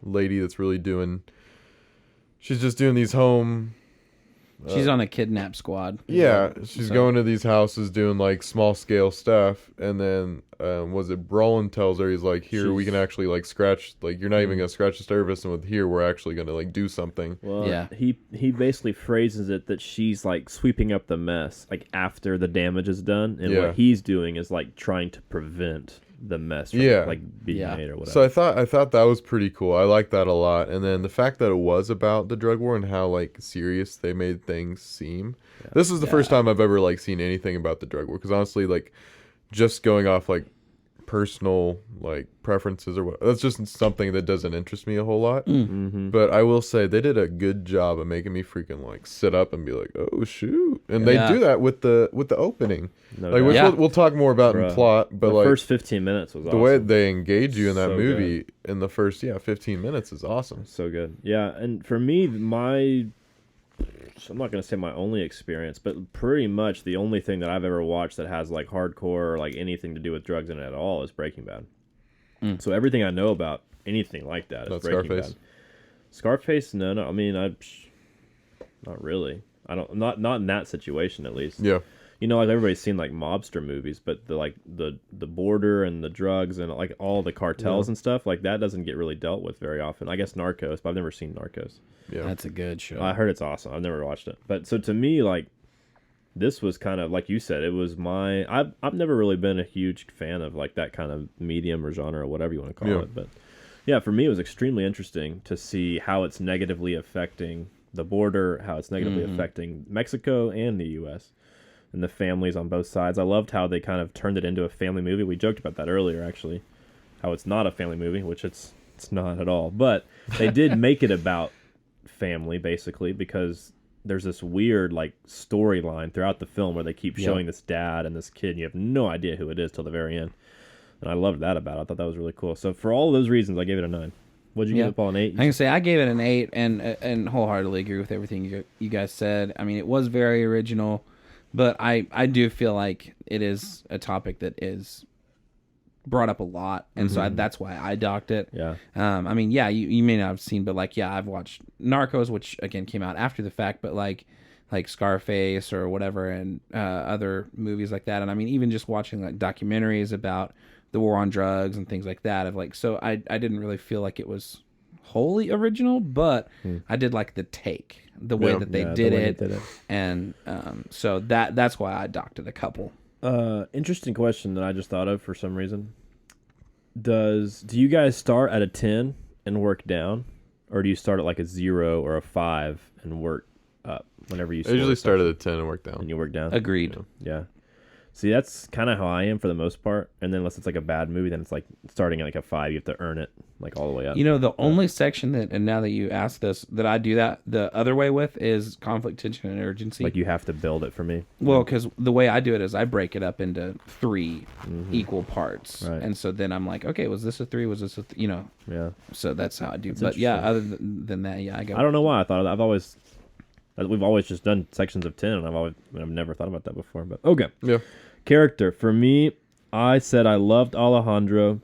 lady that's really she's just doing these home. She's on a kidnap squad. Yeah, she's So- going to these houses doing like small scale stuff, and then was it Brolin tells her, he's like, here we can actually like scratch, like you're not even gonna scratch the surface, and with here we're actually gonna like do something. well, Yeah. he basically phrases it that she's like sweeping up the mess like after the damage is done, and Yeah. what he's doing is like trying to prevent the mess from Yeah. like being Yeah. made or whatever. So I thought that was pretty cool. I like that a lot, and then the fact that it was about the drug war and how like serious they made things seem. This is the first time I've ever like seen anything about the drug war, because honestly, like just going off like personal like preferences or what, that's just something that doesn't interest me a whole lot. But I will say they did a good job of making me freaking like sit up and be like, oh shoot, and they Yeah. do that with the opening, No like doubt. which Yeah. we'll talk more about in Bruh. plot, but the like first 15 minutes was the awesome. way they engage you in that So movie in the first 15 minutes is awesome. So good. Yeah, and for me, I'm not going to say my only experience, but pretty much the only thing that I've ever watched that has like hardcore or like anything to do with drugs in it at all is Breaking Bad. So everything I know about anything like that is Not Breaking Scarface? Bad. Scarface, no. I mean, not really. I don't, not in that situation at least. Yeah. Like everybody's seen like mobster movies, but the border and the drugs and like all the cartels and stuff like that doesn't get really dealt with very often. I guess Narcos, but I've never seen Narcos. Yeah. That's a good show. I heard it's awesome. I've never watched it, but so to me, like this was kind of like you said, it was I've never really been a huge fan of like that kind of medium or genre or whatever you want to call Yeah. it, but yeah, for me it was extremely interesting to see how it's negatively affecting the border, how it's negatively affecting Mexico and the U.S. and the families on both sides. I loved how they kind of turned it into a family movie. We joked about that earlier, actually, how it's not a family movie, which it's not at all. But they did make it about family, basically, because there's this weird like storyline throughout the film where they keep showing this dad and this kid, and you have no idea who it is till the very end. And I loved that about it. I thought that was really cool. So for all those reasons, I gave it a 9. What'd you give it, Paul? An 8? I can say I gave it an 8, and wholeheartedly agree with everything you guys said. I mean, it was very original, but I do feel like it is a topic that is brought up a lot, and so that's why I docked it. Yeah. I mean, yeah, you may not have seen, but like, yeah, I've watched Narcos, which again came out after the fact, but like Scarface or whatever, and other movies like that. And I mean, even just watching like documentaries about the war on drugs and things like that. Of like, so I didn't really feel like it was wholly original, but I did like the take, the way that they did it, and so that's why I docked it a couple. Interesting question that I just thought of for some reason. Do you guys start at a 10 and work down, or do you start at like a 0 or a 5 and work up whenever you? I usually start at a 10 and work down. And you work down. Agreed. Yeah. See, that's kind of how I am for the most part. And then unless it's like a bad movie, then it's like starting at like a 5. You have to earn it like all the way up. You know, the only section that, and now that you ask this, that I do that the other way with is conflict, tension, and urgency. Like you have to build it for me. Well, because the way I do it is I break it up into 3 equal parts. Right. And so then I'm like, okay, was this a 3? Was this a, Yeah. So that's how I do. But yeah, other than that, yeah, I go. I don't know why I thought we've always just done sections of 10, and I've never thought about that before. But okay. Yeah. Character for me, I said I loved Alejandro.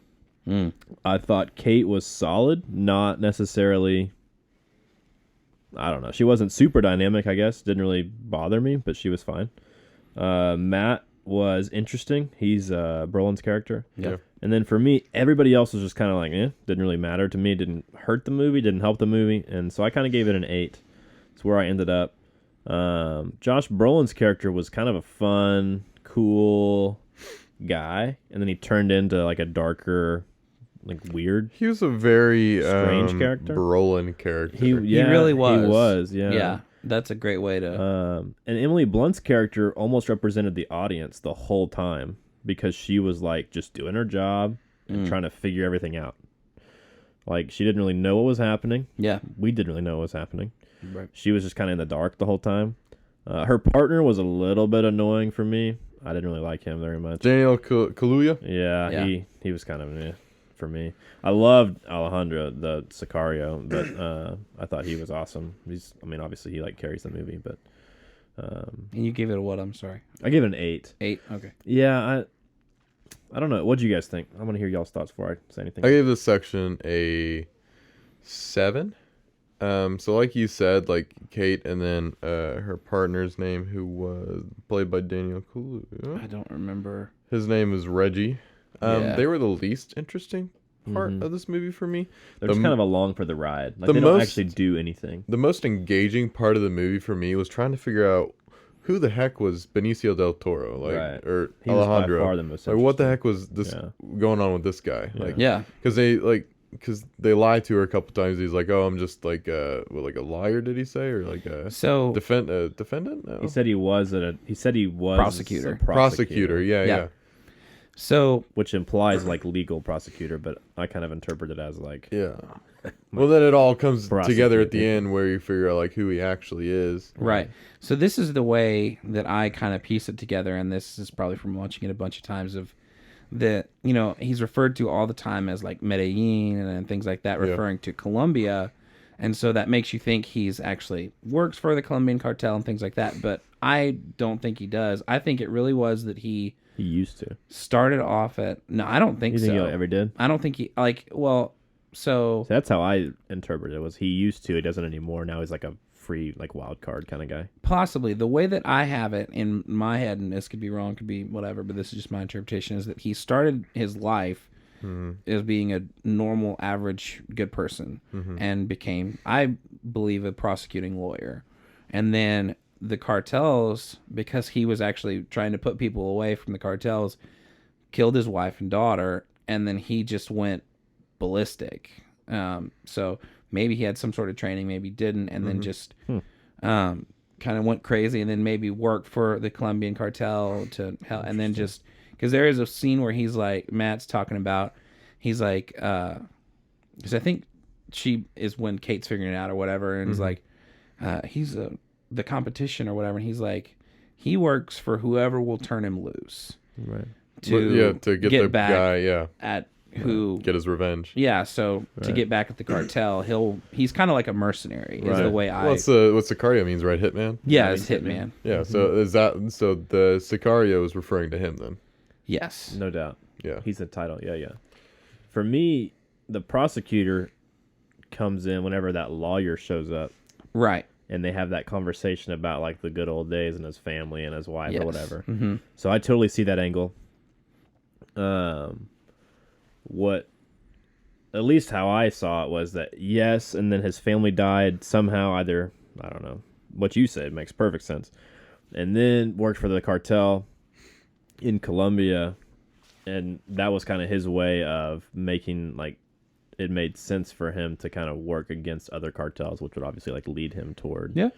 I thought Kate was solid, not necessarily. I don't know. She wasn't super dynamic, I guess. Didn't really bother me, but she was fine. Matt was interesting. He's Brolin's character. Yeah. And then for me, everybody else was just kind of like, didn't really matter to me. Didn't hurt the movie. Didn't help the movie. And so I kind of gave it an 8. It's where I ended up. Josh Brolin's character was kind of a fun, cool guy, and then he turned into like a darker, like weird. He was a very strange character. Brolin character. He really was. He was, yeah. Yeah, that's a great way to. And Emily Blunt's character almost represented the audience the whole time because she was like just doing her job and trying to figure everything out. Like she didn't really know what was happening. Yeah, we didn't really know what was happening. Right. She was just kind of in the dark the whole time. Her partner was a little bit annoying for me. I didn't really like him very much. Daniel Kaluuya? Yeah. He was kind of for me. I loved Alejandro, the Sicario, but I thought he was awesome. Obviously he like carries the movie, but and you gave it a what? I'm sorry. I gave it an 8. 8. Okay. Yeah, I don't know. What do you guys think? I want to hear y'all's thoughts before I say anything. I gave this section a 7. So like you said, like Kate, and then her partner's name, who was played by Daniel Kaluuya. I don't remember. His name is Reggie. Yeah. They were the least interesting part of this movie for me. They're just kind of along for the ride. Like the they don't most- actually do anything. The most engaging part of the movie for me was trying to figure out who the heck was Benicio del Toro, like, Right. or He was by Alejandro. far the most Like, what the interesting. heck was this going on with this guy? Like, Yeah. because they lied to her a couple times. He's like, "Oh, I'm just like a liar." Did he say, or like a So defendant? No. He said he was Prosecutor. a Prosecutor. Yeah. So which implies like legal prosecutor, but I kind of interpret it as like Yeah. Well, then it all comes together at the Prosecutor. end where you figure out like who he actually is. right. So this is the way that I kind of piece it together, and this is probably from watching it a bunch of times. Of that, he's referred to all the time as like Medellin and things like that, referring to Colombia, and so that makes you think he's actually works for the Colombian cartel and things like that. But I don't think he does. I think it really was that he used to. started off at. No, I don't think You think so. he ever did? I don't think he So So that's how I interpreted it. Was he used to? He doesn't anymore. Now he's like a free, like wild card kind of guy. possibly the way that I have it in my head, and this could be wrong, could be whatever, but this is just my interpretation, is that he started his life as being a normal, average, good person, and became, I believe, a prosecuting lawyer. And then the cartels, because he was actually trying to put people away from the cartels, killed his wife and daughter, and then he just went ballistic. So maybe he had some sort of training, maybe didn't, and then just kind of went crazy, and then maybe worked for the Colombian cartel to help, and then just because there is a scene where he's like, Matt's talking about, he's like, because I think she is when Kate's figuring it out or whatever, and he's like, he's the competition or whatever, and he's like, he works for whoever will turn him loose. Right. to get the back guy, at who get his revenge. Yeah, so to get back at the cartel, he's kind of like a mercenary. Is the way I. Well, what Sicario means, right? Hitman. Yeah, it's hitman. Yeah. So the Sicario is referring to him then? Yes, No doubt. Yeah. He's the title. Yeah. For me, the prosecutor comes in whenever that lawyer shows up, right. and they have that conversation about like the good old days and his family and his wife or whatever. Mm-hmm. So I totally see that angle. What, at least how I saw it was that yes, and then his family died somehow. Either, I don't know, what you said makes perfect sense, and then worked for the cartel in Colombia, and that was kind of his way of making like it made sense for him to kind of work against other cartels, which would obviously like lead him toward. Yeah,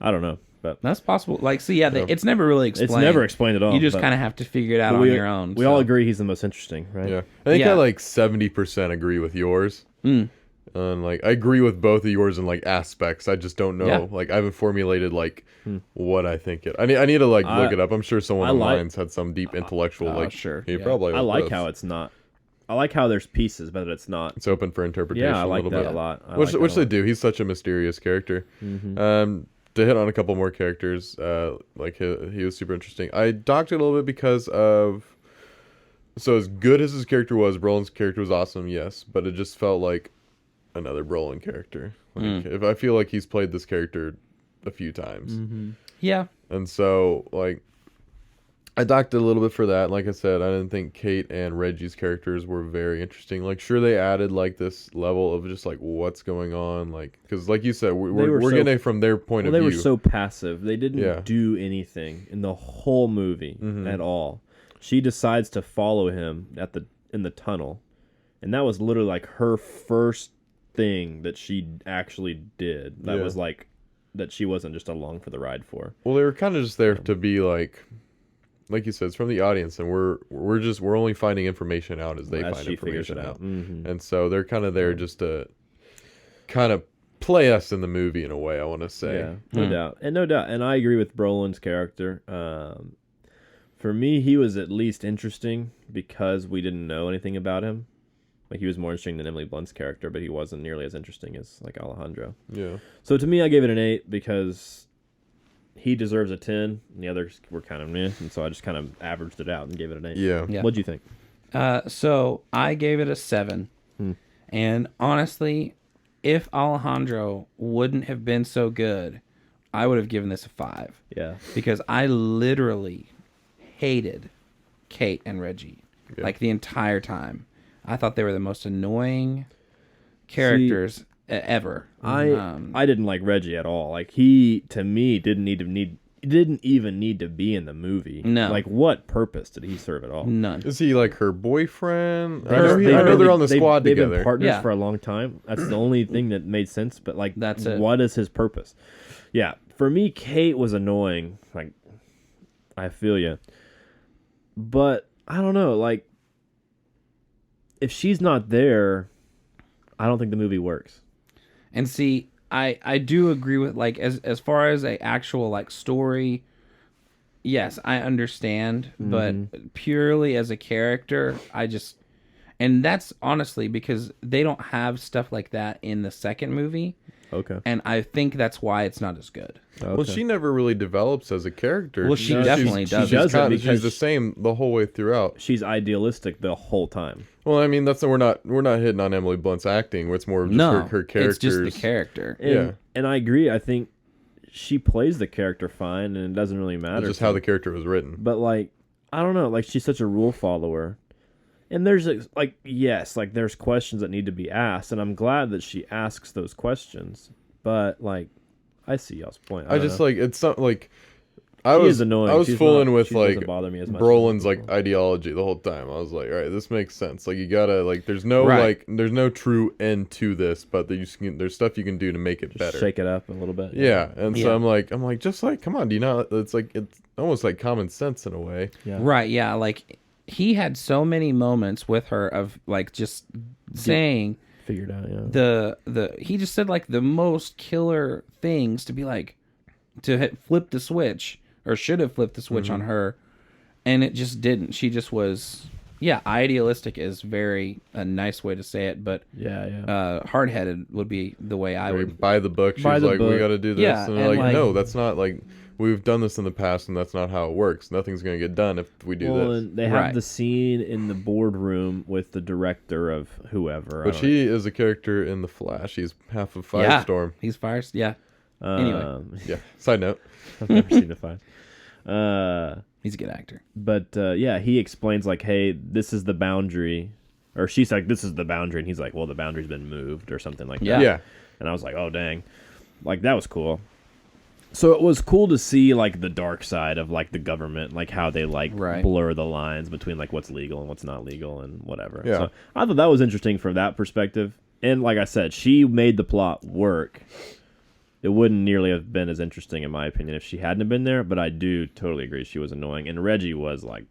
I don't know, but that's possible. Like, see, it's never really explained. it's never explained at all. You just but kind of have to figure it out on we, your own. We all agree he's the most interesting, right? Yeah. I think I Yeah. like 70% agree with yours. And like I agree with both of yours in like aspects. I just don't know. Yeah. Like I haven't formulated like what I think it. I need to like look it up. I'm sure someone online's had some deep intellectual like. sure. He probably. I like does. how it's not. I like how there's pieces, but it's not. It's open for interpretation. Yeah, I like a that little a bit. lot. I Which like that which a they lot. do. He's such a mysterious character. To hit on a couple more characters, like he was super interesting. I docked it a little bit because of. So as good as his character was, Brolin's character was awesome, yes, but it just felt like another Brolin character. Like if I feel like he's played this character a few times, Yeah, and so like I docked it a little bit for that. Like I said, I didn't think Kate and Reggie's characters were very interesting. Like sure they added like this level of just like what's going on, like because like you said we're getting it from their point of They view. were so passive. They didn't Yeah. do anything in the whole movie at all. She decides to follow him in the tunnel, and that was literally like her first thing that she actually did. That was like that she wasn't just along for the ride for. Well, they were kind of just there to be like you said, it's from the audience, and we're only finding information out as they As find she figures information it out, out. Mhm. and so they're kind of there just to kind of play us in the movie in a way. I want to say, Yeah, no doubt, and I agree with Brolin's character. For me, he was at least interesting because we didn't know anything about him. Like he was more interesting than Emily Blunt's character, but he wasn't nearly as interesting as like Alejandro. yeah. So to me, I gave it an 8 because he deserves a 10, and the others were kind of meh, and so I just kind of averaged it out and gave it an 8. Yeah. Yeah. What'd you think? So I gave it a 7. And honestly, if Alejandro wouldn't have been so good, I would have given this a 5. Yeah. Because I literally hated Kate and Reggie like the entire time. I thought they were the most annoying characters ever. I didn't like Reggie at all. Like he to me didn't even need to be in the movie. No. Like what purpose did he serve at all? None. Is he like her boyfriend? I They're- know they're on the squad they've together. been partners Yeah. for a long time. That's the only thing that made sense. But like, That's it. What is his purpose? Yeah, for me, Kate was annoying. Like, I feel you, but I don't know. Like, if she's not there, I don't think the movie works. And see, I do agree with like as far as a actual like story, yes, I understand, but purely as a character, and that's honestly because they don't have stuff like that in the second movie, Okay. and I think that's why it's not as good. Well, she never really develops as a character. Well, she definitely doesn't. doesn't She's because the same the whole way throughout. She's idealistic the whole time. Well, I mean, we're not hitting on Emily Blunt's acting. It's more of just her characters. it's just the character. And, and I agree. I think she plays the character fine, and it doesn't really matter. It's just how the character was written. But like, I don't know. Like, she's such a rule follower, and there's like, yes, like there's questions that need to be asked, and I'm glad that she asks those questions. But like, I see y'all's point. I just know. like it's not like I She was is annoying. I was She's fooling not- with she like doesn't bother me as much Brolin's as like people. ideology the whole time. I was like, all right, this makes sense. Like you gotta like there's no Right. there's no true end to this, but there's stuff you can do to make it better. shake it up a little bit. Yeah, and so Yeah. I'm like, just like, come on, do you know? It's like it's almost like common sense in a way. Yeah. Right, yeah, like he had so many moments with her of like just saying Figured out. Yeah. he just said like the most killer things to be like to flip the switch or should have flipped the switch on her, and it just didn't. She just was, yeah, idealistic is very a nice way to say it, but hard-headed would be the way I would. By the book. She's By the like, we book. got to do this. Yeah, and they're and like, no, that's not like, we've done this in the past and that's not how it works. Nothing's going to get done if we do this. And they have the scene in the boardroom with the director of whoever. Which he is a character in The Flash. He's half of Firestorm. He's Fire. Yeah. Anyway. Yeah. Side note. I've never seen The Flash. He's a good actor. But he explains like, hey, this is the boundary. Or she's like, this is the boundary. And he's like, well, the boundary's been moved or something like that. Yeah. And I was like, oh, dang. Like, that was cool. So it was cool to see, like, the dark side of, like, the government, like, how they, like, blur the lines between, like, what's legal and what's not legal and whatever. Yeah. So I thought that was interesting from that perspective. And like I said, she made the plot work. It wouldn't nearly have been as interesting, in my opinion, if she hadn't have been there. But I do totally agree she was annoying. And Reggie was, like,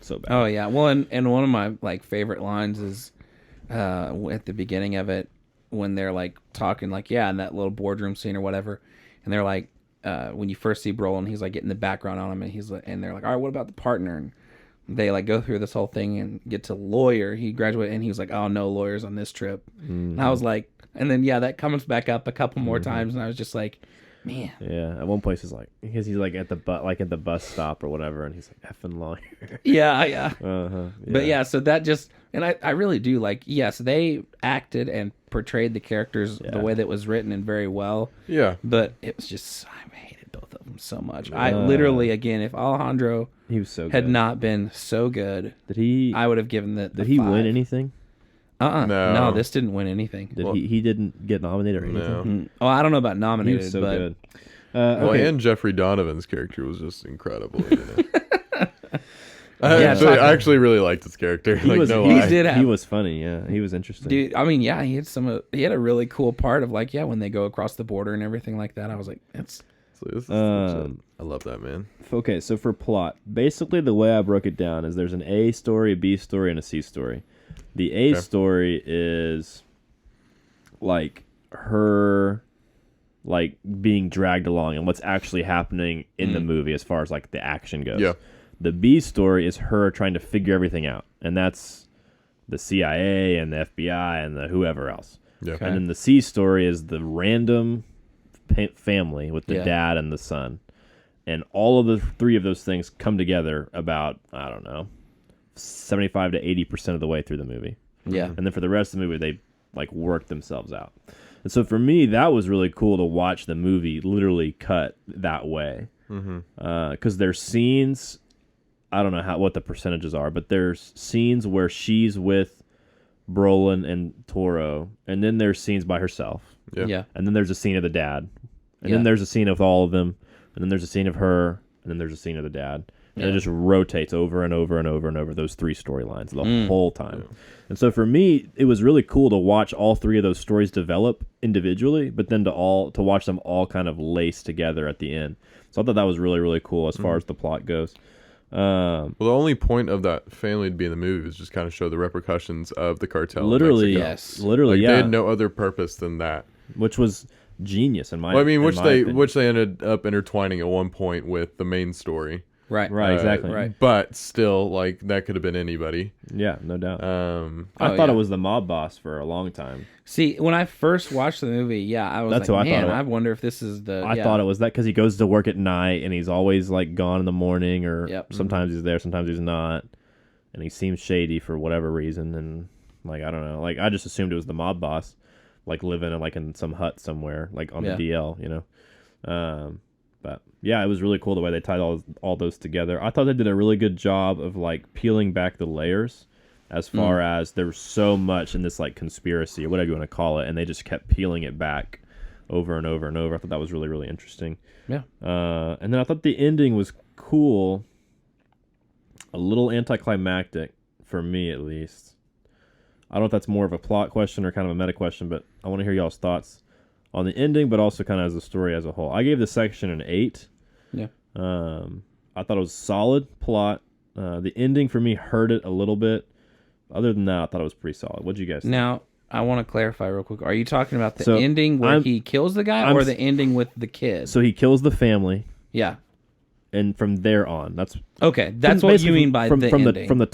so bad. Oh, yeah. Well, and one of my, like, favorite lines is at the beginning of it when they're, like, talking, like, in that little boardroom scene or whatever. And they're like, when you first see Brolin, he's like getting the background on him, and he's like, and they're like, all right, what about the partner? And they like go through this whole thing and get to lawyer. He graduated, and he was like, oh, no lawyers on this trip. And I was like, and then that comes back up a couple more times, and I was just like, man. Yeah, at one place he's like, because he's like at the bus stop or whatever, and he's like effing lawyer. Yeah. But so that just, and I really do like, yes, they acted and portrayed the characters the way that was written and very well. Yeah. But it was just, I hated both of them so much. I literally, again, if Alejandro he was so good. had not been so good, I would have given the Did he 5. win anything? No, this didn't win anything. He didn't get nominated or anything? No. Oh, I don't know about He nominated, was so but good. And Jeffrey Donovan's character was just incredible. You know? Yeah, I actually really liked his character. He was funny. Yeah, he was interesting. Dude, I mean, he had a really cool part of like, when they go across the border and everything like that. I was like, I love that, man. Okay, so for plot, basically the way I broke it down is there's an A story, a B story, and a C story. The A story is like her like being dragged along and what's actually happening in the movie as far as like the action goes. Yeah. The B story is her trying to figure everything out, and that's the CIA and the FBI and the whoever else. Yeah. And then the C story is the random family with the dad and the son. And all of the three of those things come together about, I don't know, 75 to 80% of the way through the movie. Yeah. And then for the rest of the movie, they like work themselves out. And so for me, that was really cool to watch the movie literally cut that way. Because there's scenes, I don't know what the percentages are, but there's scenes where she's with Brolin and Toro, and then there's scenes by herself. Yeah. And then there's a scene of the dad. And then there's a scene of all of them. And then there's a scene of her. And then there's a scene of the dad. And it just rotates over and over and over and over those three storylines the whole time. Yeah. And so for me, it was really cool to watch all three of those stories develop individually, but then to watch them all kind of lace together at the end. So I thought that was really, really cool as far as the plot goes. Well, the only point of that family to be in the movie was just kind of show the repercussions of the cartel. Literally, in Mexico. They had no other purpose than that, which was genius in my. Well, I mean, which they ended up intertwining at one point with the main story. Right, exactly. Right. But still, like, that could have been anybody. Yeah, no doubt. I thought it was the mob boss for a long time. See, when I first watched the movie, I was I wonder if this is the... I thought it was that because he goes to work at night and he's always, like, gone in the morning or sometimes he's there, sometimes he's not. And he seems shady for whatever reason. And, like, I don't know. Like, I just assumed it was the mob boss, like, living in some hut somewhere, like, on the DL, you know? But yeah, it was really cool the way they tied all those together. I thought they did a really good job of like peeling back the layers as far as there was so much in this like conspiracy or whatever you want to call it, and they just kept peeling it back over and over and over. I thought that was really, really interesting. Yeah. And then I thought the ending was cool, a little anticlimactic for me at least. I don't know if that's more of a plot question or kind of a meta question, but I want to hear y'all's thoughts on the ending, but also kind of as the story as a whole. I gave this section an 8. Yeah. I thought it was solid plot. The ending for me hurt it a little bit. Other than that, I thought it was pretty solid. What'd you guys think? Now, I want to clarify real quick. Are you talking about the ending where he kills the guy or the ending with the kid? So he kills the family. Yeah. and from there on, that's Okay, that's what you basically mean by the ending. from the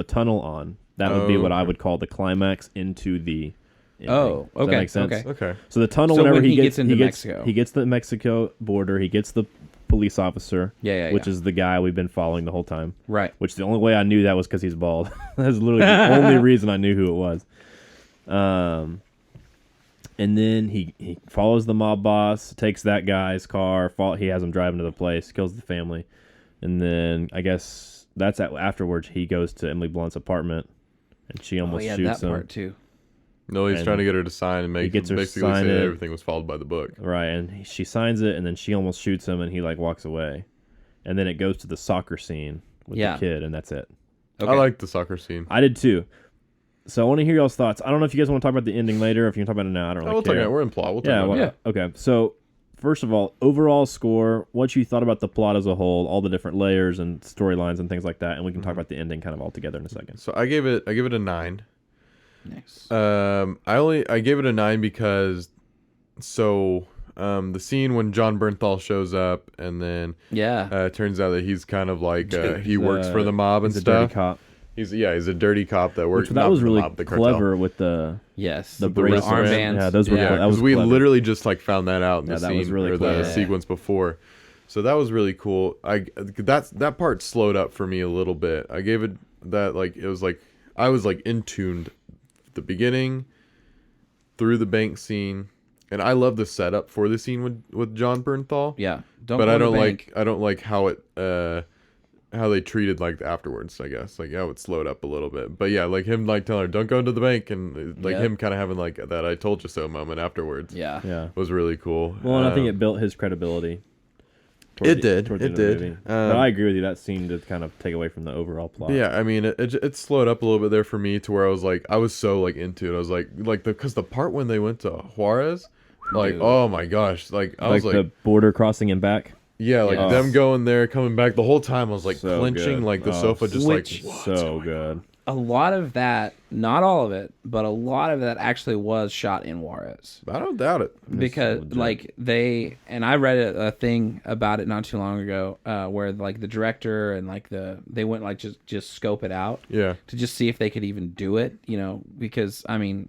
tunnel on. That would be what I would call the climax into the ending. Oh, Does that okay, make sense? okay. Okay. So the tunnel, So whenever when he gets into he Mexico. he gets the Mexico border. He gets the police officer, which Yeah. is the guy we've been following the whole time. Right. Which the only way I knew that was because he's bald. That's literally the only reason I knew who it was. And then he follows the mob boss, takes that guy's car. He has him driving to the place, kills the family, and then I guess that's afterwards he goes to Emily Blunt's apartment, and she almost shoots that him. part too. No, he's And trying to get her to sign and make gets her basically sign say it. that everything was followed by the book. Right, and she signs it, and then she almost shoots him, and he like walks away, and then it goes to the soccer scene with the kid, and that's it. Okay. I like the soccer scene. I did too. So I want to hear y'all's thoughts. I don't know if you guys want to talk about the ending later, or if you can talk about it now. I don't really We'll talk care. about it. We're in plot. We'll talk Yeah, about it. Okay. So first of all, overall score, what you thought about the plot as a whole, all the different layers and storylines and things like that, and we can talk about the ending kind of all together in a second. So I gave it a 9. Nice. I gave it a 9 because the scene when John Bernthal shows up and then it turns out that he's kind of like he works for the mob and He's stuff. a dirty cop. He's a dirty cop that works. Which that not was for the really mob, the cartel. clever with the The bracelets. armbands. Yeah, those were Yeah, that was because we clever. literally just like found that out in the that scene was really or clever. the sequence before. So that was really cool. That part slowed up for me a little bit. I gave it that it was like I was like in tuned the beginning through the bank scene, and I love the setup for the scene with John Bernthal. Yeah. But I don't like how it how they treated afterwards, I guess. How it slowed up a little bit. But yeah, him telling her don't go into the bank, and him kind of having that I told you so moment afterwards. Yeah. Was really cool. Well, and I think it built his credibility. It did. towards the It end of the did. movie. But I agree with you. That scene did kind of take away from the overall plot. Yeah, I mean, it slowed up a little bit there for me to where I was so into it. I was because the part when they went to Juarez, Dude. oh my gosh, I was the border crossing and back. yeah, Yes. them going there, coming back the whole time. I was So clenching good. the sofa, just Which- So good. A lot of that, not all of it, but a lot of that actually was shot in Juarez. I don't doubt it. Because legit. I read a thing about it not too long ago, where the director and they went just scope it out Yeah, to just see if they could even do it, because I mean,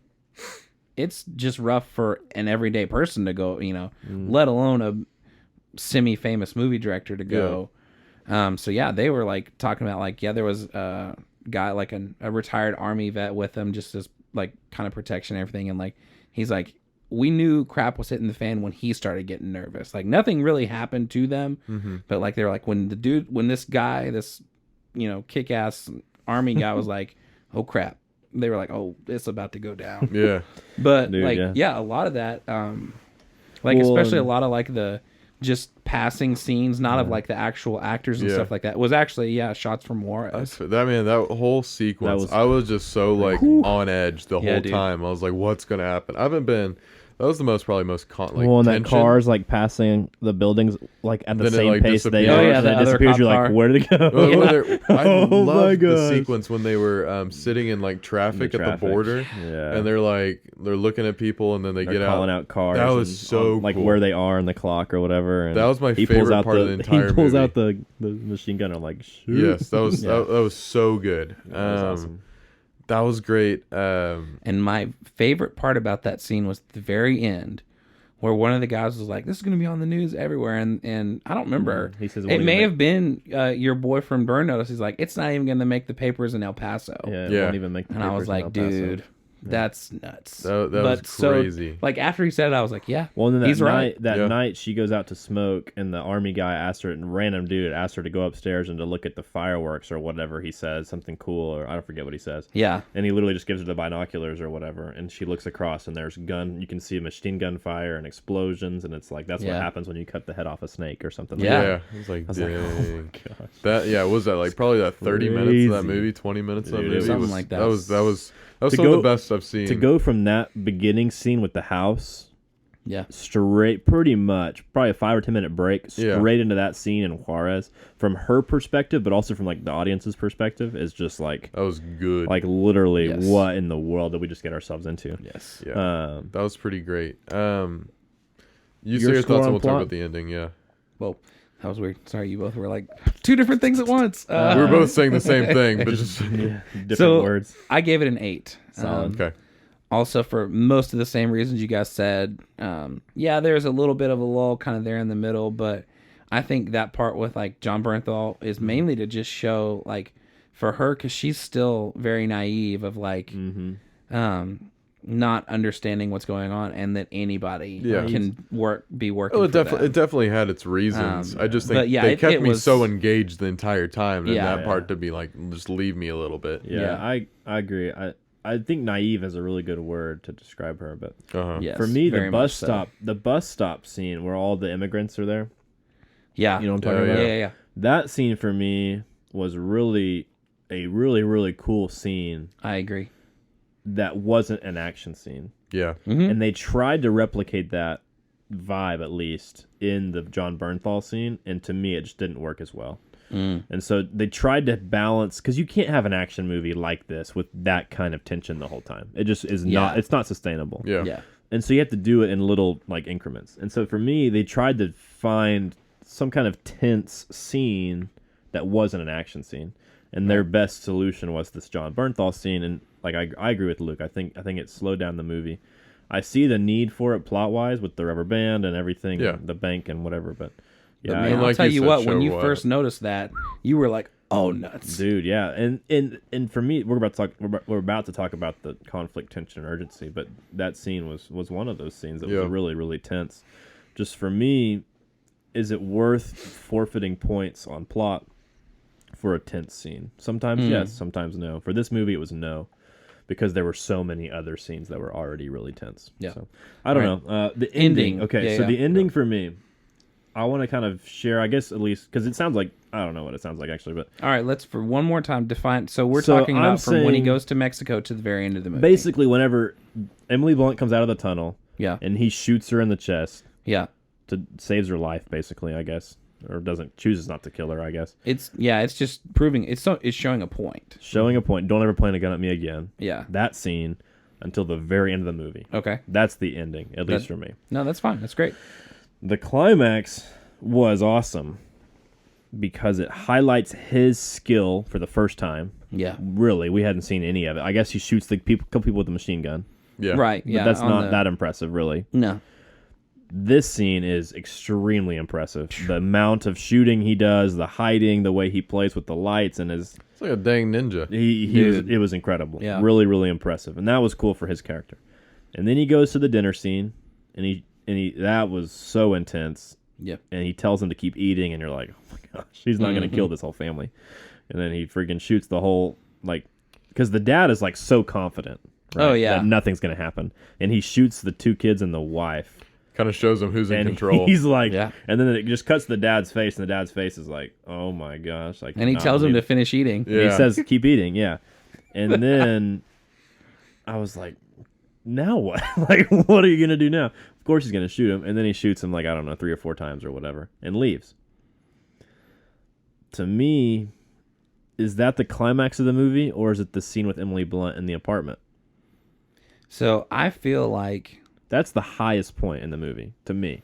it's just rough for an everyday person to go, let alone a semi-famous movie director to go. So yeah, they were talking about there was a guy a retired army vet with them, just as kind of protection and everything, and he's we knew crap was hitting the fan when he started getting nervous. Nothing really happened to them, but they were when this guy, this kick-ass army guy was oh crap, they were oh, it's about to go down. yeah. But Dude, a lot of that, especially a lot of the just passing scenes, not of the actual actors and stuff like that, was actually shots from Juarez. That whole sequence, I was just so on edge the whole dude. time. I was what's gonna happen? That was the most And that car's passing the buildings at the Then it, same pace they disappears. are. Oh, yeah, and the then it other disappears. cop You're car. where did it go? I Oh my loved the gosh. sequence when they were sitting in traffic at the traffic. border, Yeah. and they're looking at people, and then they They're get calling out. out cars. That was and so on, cool. where they are in the clock or whatever. And That was my he pulls favorite out part of the entire He pulls movie. out the machine gun. I'm like, shoot. Yes, that was that was so good. That was awesome. That was great. And my favorite part about that scene was the very end, where one of the guys was this is going to be on the news everywhere. And I don't remember. He says, it may have been your boy from Burn Notice. He's it's not even going to make the papers in El Paso. Yeah, it Yeah. won't even make the And I was papers in El Paso. dude, that's nuts. That was crazy. So, after he said it, I was yeah, Well, and then he's that right. night she goes out to smoke, and the army guy asked her, and random dude asked her to go upstairs and to look at the fireworks or whatever he says, something cool, or I don't forget what he says. Yeah. And he literally just gives her the binoculars or whatever, and she looks across, and there's you can see machine gun fire and explosions, and it's that's what Yeah. happens when you cut the head off a snake or something. Yeah. Like Yeah, it was I was like, oh dang. my gosh. That was that probably that 30 minutes of that Crazy. movie, 20 minutes of that Dude, movie. something was, like that. That was To some of go- the best I've seen. To go from that beginning scene with the house Yeah. straight, pretty much, probably a 5 or 10 minute break, Yeah. straight into that scene in Juarez, from her perspective, but also from the audience's perspective, is just that was good. literally Yes. what in the world did we just get ourselves into? Yes. Yeah, that was pretty great. You say your your score thoughts, on and we'll talk plot? about the ending. Yeah. Well, That was weird. Sorry, you both were like two different things at once. We were both saying the same thing, but just Different words. I gave it an 8. okay. Also, for most of the same reasons you guys said, yeah, there's a little bit of a lull kind of there in the middle, but I think that part with like John Bernthal is mainly to just show like for her, because she's still very naive of like not understanding what's going on, and that anybody can be working. Oh, it definitely had its reasons. I just think yeah, they kept me was so engaged the entire time, and Yeah. that part to be like, just leave me a little bit. Yeah, I agree. I think naive is a really good word to describe her, but Yes, for me, very much so. the bus stop scene where all the immigrants are there. Yeah, You know what I'm talking about? Yeah. That scene for me was really a really cool scene I agree. that wasn't an action scene. Yeah. And they tried to replicate that vibe, at least, in the John Bernthal scene, and to me, it just didn't work as well. And so they tried to balance, because you can't have an action movie like this with that kind of tension the whole time. It just is not. It's not sustainable. Yeah. And so you have to do it in little like increments. And so for me, they tried to find some kind of tense scene that wasn't an action scene, and their best solution was this John Bernthal scene. And like I agree with Luke. I think it slowed down the movie. I see the need for it plot wise with the rubber band and everything, the bank and whatever. But yeah, Man, I'll like tell you you said, what. When show you what? first noticed that, you were like, "Oh, nuts, dude, yeah." And for me, we're about to talk about the conflict, tension, and urgency. But that scene was one of those scenes that was really tense. Just for me, is it worth forfeiting points on plot for a tense scene? Sometimes yes, sometimes no. For this movie, it was no, because there were so many other scenes that were already really tense. Yeah. So, I don't know. The ending. Okay, Yeah, the ending for me, I want to kind of share, I guess, at least, because it sounds like, I don't know what it sounds like actually, but All right, let's for one more time define. So we're So talking I'm about from when he saying- goes to Mexico to the very end of the movie. basically whenever Emily Blunt comes out of the tunnel Yeah. and he shoots her in the chest Yeah. to saves her life, basically, I guess, or chooses not to kill her, I guess. It's just proving it's showing a point. Showing a point. Don't ever point a gun at me again. Yeah. That scene until the very end of the movie. Okay. That's the ending, at least for me. No, that's fine. That's great. The climax was awesome because it highlights his skill for the first time. Yeah. Really, we hadn't seen any of it. I guess he shoots the couple people with a machine gun. Yeah. Right. But Yeah. that's on not that impressive, really. No. This scene is extremely impressive. The amount of shooting he does, the hiding, the way he plays with the lights, and his It's like a dang ninja. it was incredible. Yeah. Really, really impressive, and that was cool for his character. And then he goes to the dinner scene, and he that was so intense. Yep. And he tells him to keep eating, and you're like, oh my gosh, he's not going to kill this whole family. And then he freaking shoots the whole, like, because the dad is like so confident. Right, Oh, yeah. that nothing's going to happen, and he shoots the 2 kids and the wife. Kind of shows him who's in And control. he's like, Yeah. and then it just cuts to the dad's face, and the dad's face is like, oh my gosh. Like, And he tells him to finish eating. Yeah. He says, keep eating, yeah. And then I was like, now what? Like, what are you going to do now? Of course he's going to shoot him. And then he shoots him, like, I don't know, 3 or 4 times or whatever, and leaves. To me, is that the climax of the movie, or is it the scene with Emily Blunt in the apartment? So I feel like That's the highest point in the movie, to me.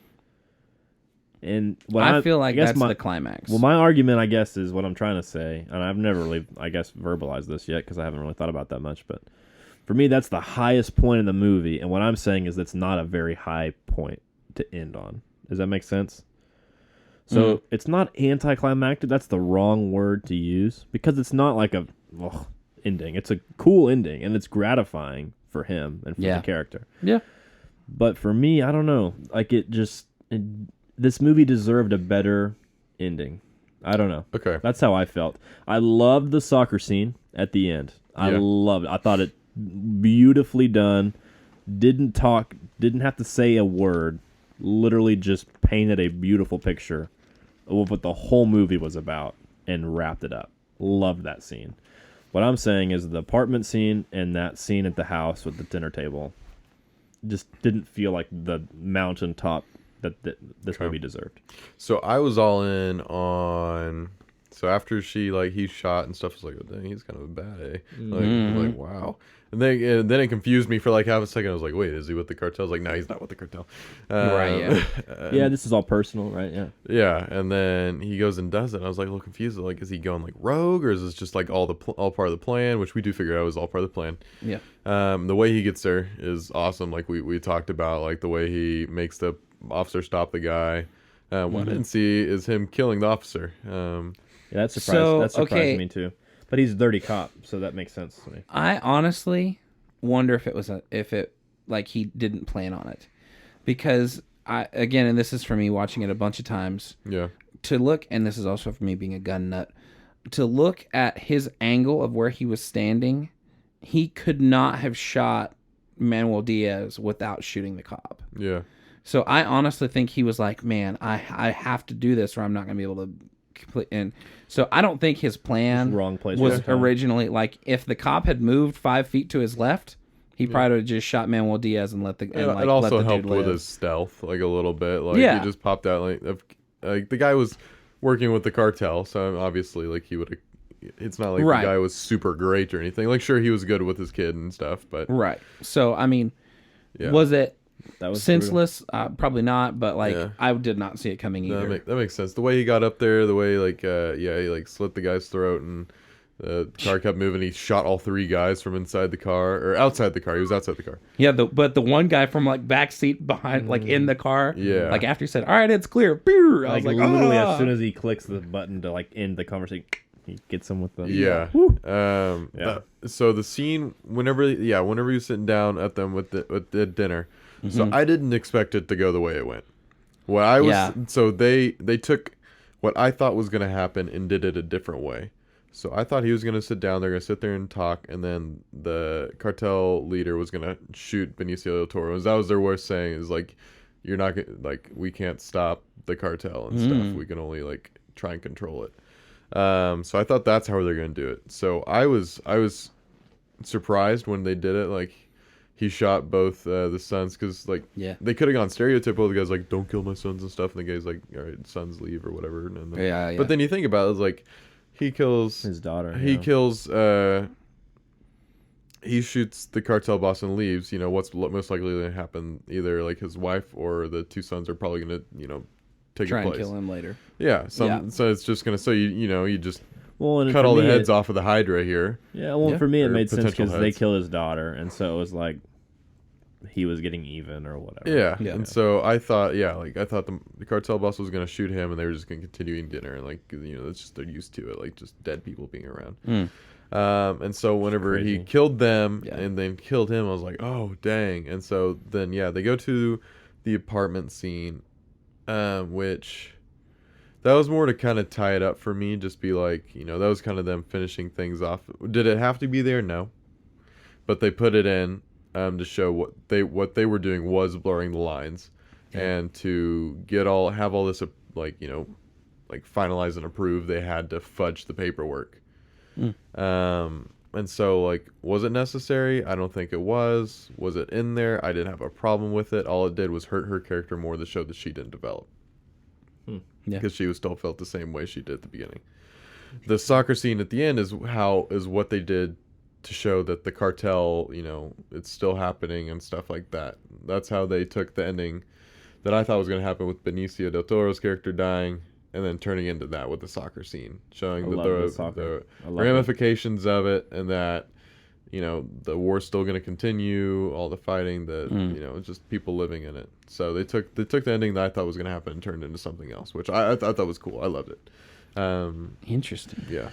And what I feel like guess that's the climax. Well, my argument, I guess, is what I'm trying to say, and I've never really, I guess, verbalized this yet because I haven't really thought about that much. But for me, that's the highest point in the movie, and what I'm saying is that's not a very high point to end on. Does that make sense? So it's not anticlimactic. That's the wrong word to use because it's not like a ending. It's a cool ending, and it's gratifying for him and for the character. Yeah. But for me, I don't know. Like this movie deserved a better ending. I don't know. Okay. That's how I felt. I loved the soccer scene at the end. I Yeah. loved it. I thought it beautifully done. Didn't have to say a word. Literally just painted a beautiful picture of what the whole movie was about and wrapped it up. Loved that scene. What I'm saying is the apartment scene and that scene at the house with the dinner table just didn't feel like the mountaintop that this movie deserved. So I was all in on So after he shot and stuff, I was like, oh, dang, he's kind of a bad like wow. And then it confused me for like half a second. I was like, wait, is he with the cartel? I was like, no, he's not with the cartel. Right, yeah. Yeah, this is all personal, right? Yeah. Yeah, and then he goes and does it. And I was like a little confused. Like, is he going like rogue, or is this just like all part of the plan? Which we do figure out was all part of the plan. Yeah. The way he gets there is awesome. Like we talked about, like the way he makes the officer stop the guy. What I didn't see is him killing the officer. Yeah, that surprised me too. But he's a dirty cop, so that makes sense to me. I honestly wonder if it like he didn't plan on it, because and this is for me watching it a bunch of times. Yeah. To look, and this is also for me being a gun nut, to look at his angle of where he was standing, he could not have shot Manuel Diaz without shooting the cop. Yeah. So I honestly think he was like, man, I have to do this or I'm not going to be able to complete. And so I don't think his plan Wrong place, was wrong time. originally, like, if the cop had moved 5 feet to his left, he probably would have just shot Manuel Diaz and let the and, like, it also let the helped dude with live. his stealth, like a little bit. Like Yeah. he just popped out like the guy was working with the cartel, so obviously like he would have. It's not like Right. the guy was super great or anything. Like sure he was good with his kid and stuff, but Right. So I mean, yeah. was it That was senseless? Probably not. But like, Yeah. I did not see it coming either. That makes sense. The way he got up there, the way he like slit the guy's throat and the car kept moving. He shot all 3 guys from inside the car or outside the car. He was outside the car. Yeah, but the one guy from like back seat behind, like in the car, Yeah. like after he said, "All right, it's clear," I was like, literally "Ah!" as soon as he clicks the button to like end the conversation, he gets him with the Yeah. Yeah. So the scene whenever you're sitting down at them with the dinner, so I didn't expect it to go the way it went. What I was Yeah. so they took what I thought was going to happen and did it a different way. So I thought he was going to sit down, they're going to sit there and talk, and then the cartel leader was going to shoot Benicio del Toro. That was their worst saying is like, you're not gonna, like, we can't stop the cartel and stuff. We can only like try and control it. So I thought that's how they're going to do it. So I was surprised when they did it. Like he shot both the sons because like they could have gone stereotypical. The guy's like, don't kill my sons and stuff, and the guy's like, all right, sons leave or whatever. And then, Yeah. But then you think about it, it's like he kills his daughter. He kills. He shoots the cartel boss and leaves. You know what's most likely going to happen? Either like his wife or the 2 sons are probably going to take try a place. and kill him later. Yeah. So it's just going to you just and cut for all the me, heads off of the Hydra here. Yeah, well, Yeah. for me it Or made sense potential because they heads. kill his daughter, and so it was like he was getting even or whatever. Yeah. Yeah. And so I thought, the cartel boss was going to shoot him, and they were just going to continue eating dinner, and like that's just they're used to it, like just dead people being around. And so whenever he Crazy. killed them and then killed him, I was like, oh dang. And so then they go to the apartment scene, which that was more to kind of tie it up for me, just be like, that was kind of them finishing things off. Did it have to be there? No, but they put it in to show what they were doing was blurring the lines, and to have all this like finalized and approved, they had to fudge the paperwork. And so like, was it necessary? I don't think it was. Was it in there? I didn't have a problem with it. All it did was hurt her character more to show that she didn't develop. Yeah. Because she was still felt the same way she did at the beginning. The soccer scene at the end is what they did to show that the cartel, it's still happening and stuff like that. That's how they took the ending that I thought was going to happen with Benicio del Toro's character dying, and then turning into that with the soccer scene, showing the ramifications of it, and that the war's still going to continue, all the fighting, it's just people living in it. So they took the ending that I thought was going to happen and turned into something else, which I thought was cool. I loved it. Interesting. Yeah.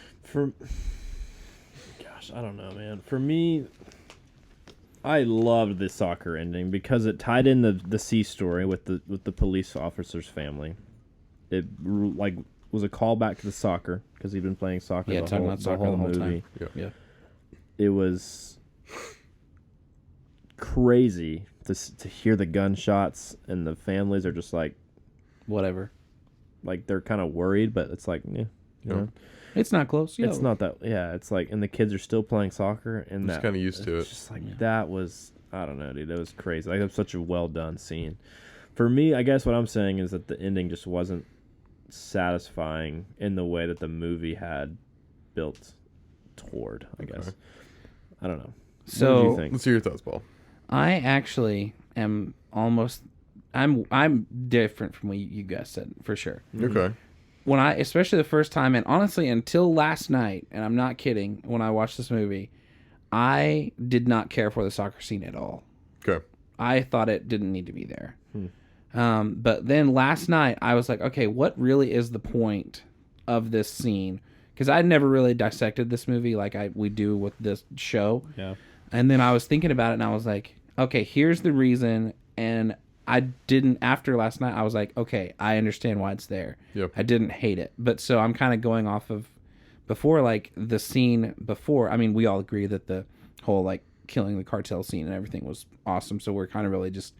Gosh, I don't know, man. For me, I loved the soccer ending because it tied in the C story with the police officer's family. It was a callback to the soccer because he'd been playing soccer. Yeah, talking about soccer the whole movie. time. Yeah. It was crazy to hear the gunshots, and the families are just like, Whatever. like they're kind of worried, but it's like, you know, It's not close. it's not that. Yeah, it's like, and the kids are still playing soccer, and I'm just kind of used to it's it. just like that was, I don't know, dude. That was crazy. Like, it was such a well done scene. For me, I guess what I'm saying is that the ending just wasn't satisfying in the way that the movie had built toward, I guess. I don't know. So what do you think? Let's hear your thoughts, Paul. I actually am almost. I'm different from what you guys said for sure. Okay. When especially the first time, and honestly until last night, and I'm not kidding, when I watched this movie, I did not care for the soccer scene at all. Okay. I thought it didn't need to be there. But then last night I was like, okay, what really is the point of this scene? Because I'd never really dissected this movie like we do with this show. Yeah. And then I was thinking about it, and I was like, okay, here's the reason. And I didn't, after last night, I was like, okay, I understand why it's there. Yep. I didn't hate it. But so I'm kind of going off of before, like the scene before. I mean, we all agree that the whole like killing the cartel scene and everything was awesome. So we're kind of really just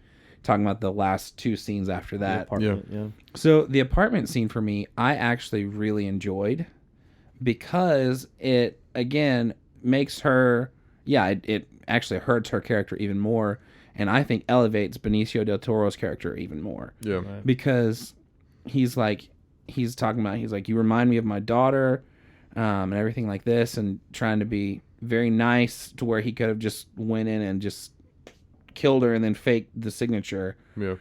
talking about the last two scenes after that. Apartment, yeah. So the apartment scene for me, I actually really enjoyed because it, again, makes her, it actually hurts her character even more. And I think elevates Benicio del Toro's character even more. Yeah. Right. Because he's like, you remind me of my daughter, and everything like this, and trying to be very nice to where he could have just went in and just killed her and then faked the signature. Yeah.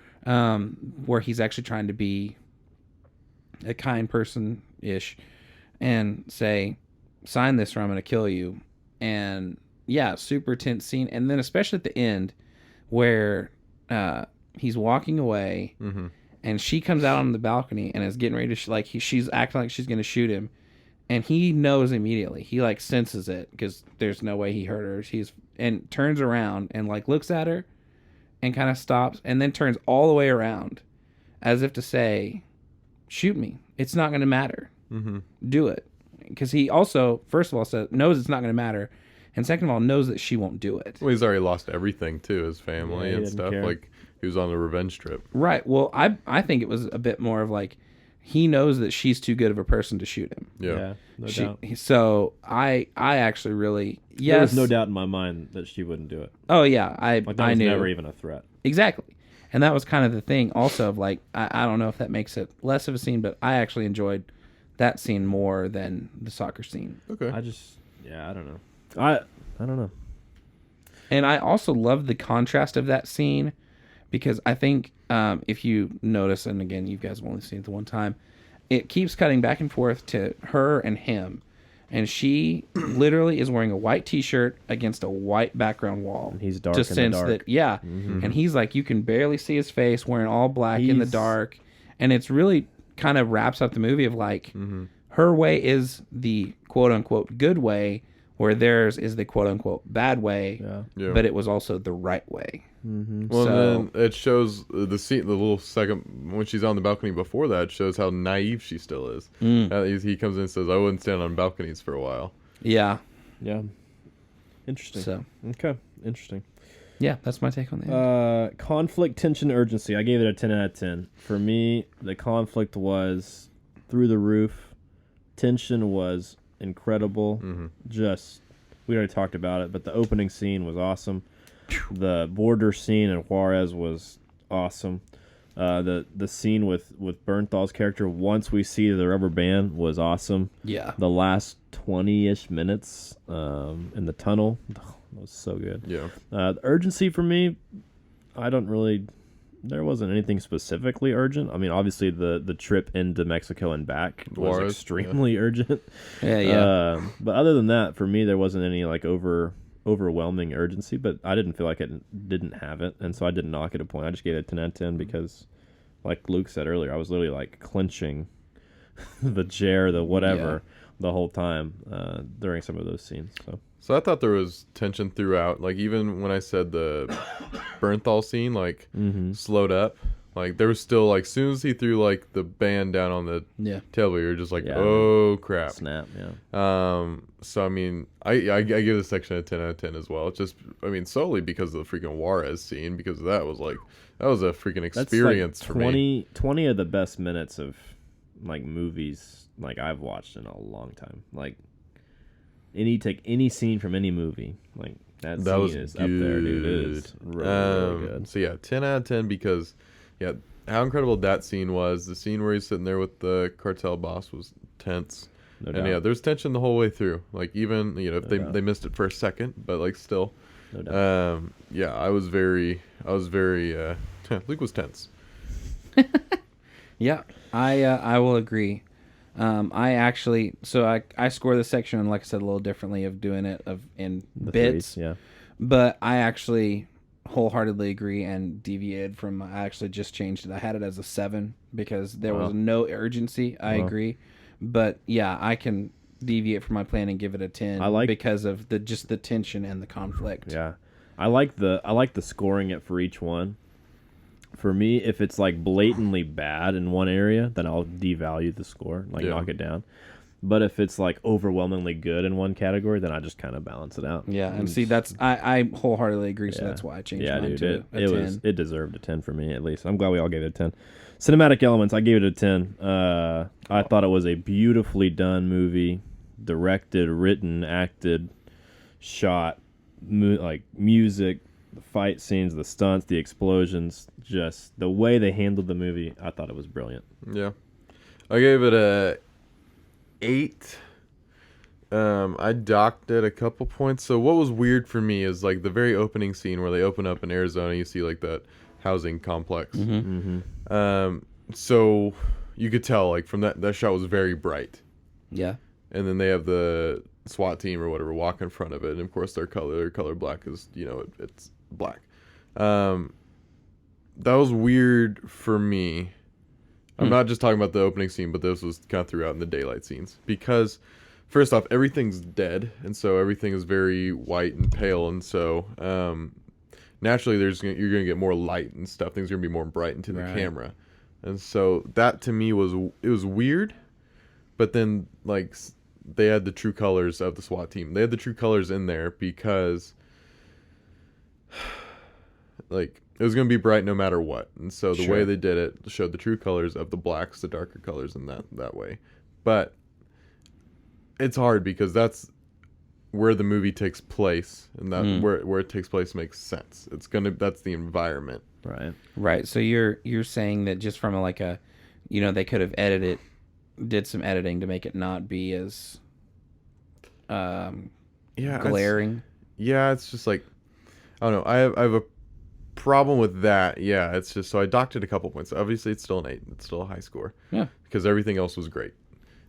Where he's actually trying to be a kind person-ish and say, sign this or I'm going to kill you. And yeah, super tense scene. And then especially at the end where he's walking away and she comes out on the balcony and is getting ready to she's acting like she's going to shoot him, and he knows immediately. He like senses it because there's no way he hurt her. And turns around and like looks at her and kind of stops and then turns all the way around as if to say, shoot me. It's not going to matter. Do it. Because he also, first of all, knows it's not going to matter. And second of all, knows that she won't do it. Well, he's already lost everything too, his family Yeah, he and didn't stuff. care. Like he was on a revenge trip. Right. Well, I think it was a bit more of like, he knows that she's too good of a person to shoot him. Yeah. No doubt. So I actually really, yes. There was no doubt in my mind that she wouldn't do it. Oh yeah, I Like that was knew. never even a threat. Exactly. And that was kind of the thing also of like, I don't know if that makes it less of a scene, but I actually enjoyed that scene more than the soccer scene. Okay. I don't know. I don't know. And I also love the contrast of that scene because I think if you notice, and again, you guys have only seen it the one time, it keeps cutting back and forth to her and him. And she literally is wearing a white T-shirt against a white background wall. And he's dark to in the sense dark. that, yeah. And he's like, you can barely see his face, wearing all black in the He's- dark. And it's really kind of wraps up the movie of like, her way is the quote-unquote good way, where theirs is the quote-unquote bad way, Yeah. but it was also the right way. Well, So- and then it shows the scene, the little second when she's on the balcony before that, shows how naive she still is. He comes in and says, I wouldn't stand on balconies for a while. Yeah. Yeah. Interesting. So, Okay. Interesting. yeah, that's my take on that. Conflict, tension, urgency. I gave it a 10 out of 10. For me, the conflict was through the roof. Tension was incredible. Just, we already talked about it, but the opening scene was awesome. The border scene in Juarez was awesome. The scene with Bernthal's character, once we see the rubber band, was awesome. Yeah. The last 20-ish minutes in the tunnel, was so good. Yeah. The urgency for me, there wasn't anything specifically urgent. I mean, obviously the trip into Mexico and back was Juarez, extremely urgent. Yeah. But other than that, for me, there wasn't any like overwhelming urgency, but I didn't feel like it didn't have it, and so I didn't knock it a point. I just gave it a 10 out of 10 because, like Luke said earlier, I was literally like clenching the chair, the whatever, the whole time during some of those scenes. So I thought there was tension throughout. Like even when I said the Bernthal scene, like slowed up, like there was still like, soon as he threw like the band down on the table, you're just like, oh crap, Snap, yeah. So I mean, I give this section a 10 out of 10 as well. It's just, I mean, solely because of the freaking Juarez scene, because that was a freaking experience That's for like me. 20 of the best minutes of like movies like I've watched in a long time. Like take any scene from any movie, like that scene was is up there, dude. It is really, really good. So yeah, 10 out of 10 because how incredible that scene was. The scene where he's sitting there with the cartel boss was tense. No And doubt. yeah, there's tension the whole way through. Like even if No they doubt. they missed it for a second, but like still, No doubt. yeah, I was very Luke was tense. Yeah, I will agree. I actually, I score this section, like I said, a little differently of doing it in The bits. threes, yeah. But I actually wholeheartedly agree and deviated from. I actually just changed it. I had it as a 7 because there was no urgency. I agree, but yeah, I can deviate from my plan and give it a 10. I like- because of the tension and the conflict. Yeah, I like the scoring it for each one. For me, if it's like blatantly bad in one area, then I'll devalue the score, like Yeah. knock it down. But if it's like overwhelmingly good in one category, then I just kind of balance it out. Yeah, and see, that's I wholeheartedly agree. So that's why I changed Yeah, mine dude, to a it 10. it deserved a 10 for me at least. I'm glad we all gave it a 10. Cinematic elements, I gave it a 10. I thought it was a beautifully done movie, directed, written, acted, shot, like music, the fight scenes, the stunts, the explosions, just the way they handled the movie. I thought it was brilliant. Yeah, I gave it a 8. I docked it a couple points. So what was weird for me is like the very opening scene where they open up in Arizona. You see like that housing complex. So you could tell like from that shot was very bright. Yeah. And then they have the SWAT team or whatever walk in front of it, and of course their color black is it's black. That was weird for me. I'm not just talking about the opening scene, but this was kind of throughout in the daylight scenes because first off, everything's dead, and so everything is very white and pale, and so naturally you're gonna get more light and stuff. Things are gonna be more bright into the camera, and so that to me was weird. But then like they had the true colors of the SWAT team. They had the true colors in there because like it was going to be bright no matter what. And so the way they did it showed the true colors of the blacks, the darker colors in that way. But it's hard because that's where the movie takes place, and that where it takes place makes sense. That's the environment. Right. So you're saying that just from they could have did some editing to make it not be as glaring. It's just like I don't know. I have a problem with that. Yeah, it's just so I docked it a couple points. Obviously, it's still an 8. It's still a high score. Yeah, because everything else was great.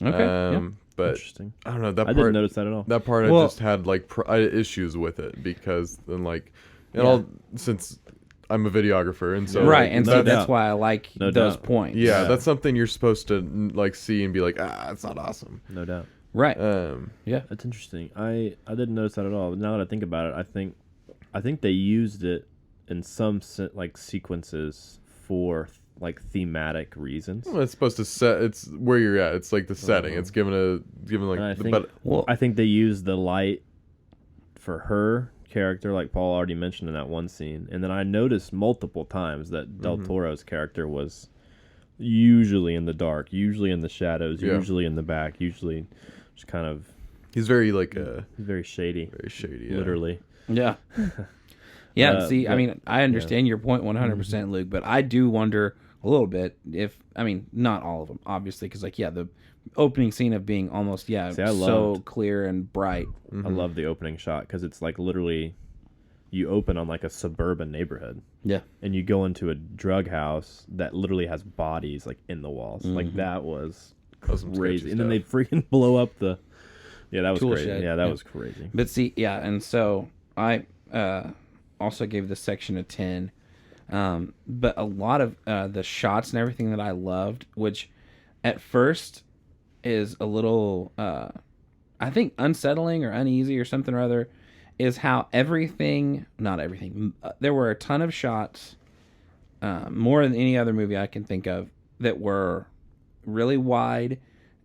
Okay. But Interesting. I don't know that I part. didn't notice that at all. That part I just had like I had issues with it because then since I'm a videographer and so right, and so that's doubt. why I like No those doubt. points. yeah, that's something you're supposed to like see and be like, it's not awesome. No doubt. Right. Yeah, that's interesting. I didn't notice that at all. But now that I think about it, I think they used it in some sequences for like thematic reasons. Well, it's supposed to set. It's where you're at. It's like the setting. It's given like. I think they used the light for her character, like Paul already mentioned in that one scene, and then I noticed multiple times that Del Toro's character was usually in the dark, usually in the shadows, usually in the back, usually just kind of. He's very very shady. Very shady. Yeah. Literally. Yeah. Yeah. See, I mean, I understand your point 100%, Luke, but I do wonder a little bit not all of them, obviously, because the opening scene of being almost so clear and bright. I love the opening shot because it's like literally you open on like a suburban neighborhood. Yeah. And you go into a drug house that literally has bodies like in the walls. Like that was crazy. And then they freaking blow up the. Yeah, that was tool crazy. shed. Yeah, that was crazy. But see, and so I also gave this section a 10. But a lot of the shots and everything that I loved, which at first is a little, I think, unsettling or uneasy or something or other, is how not everything, there were a ton of shots, more than any other movie I can think of, that were really wide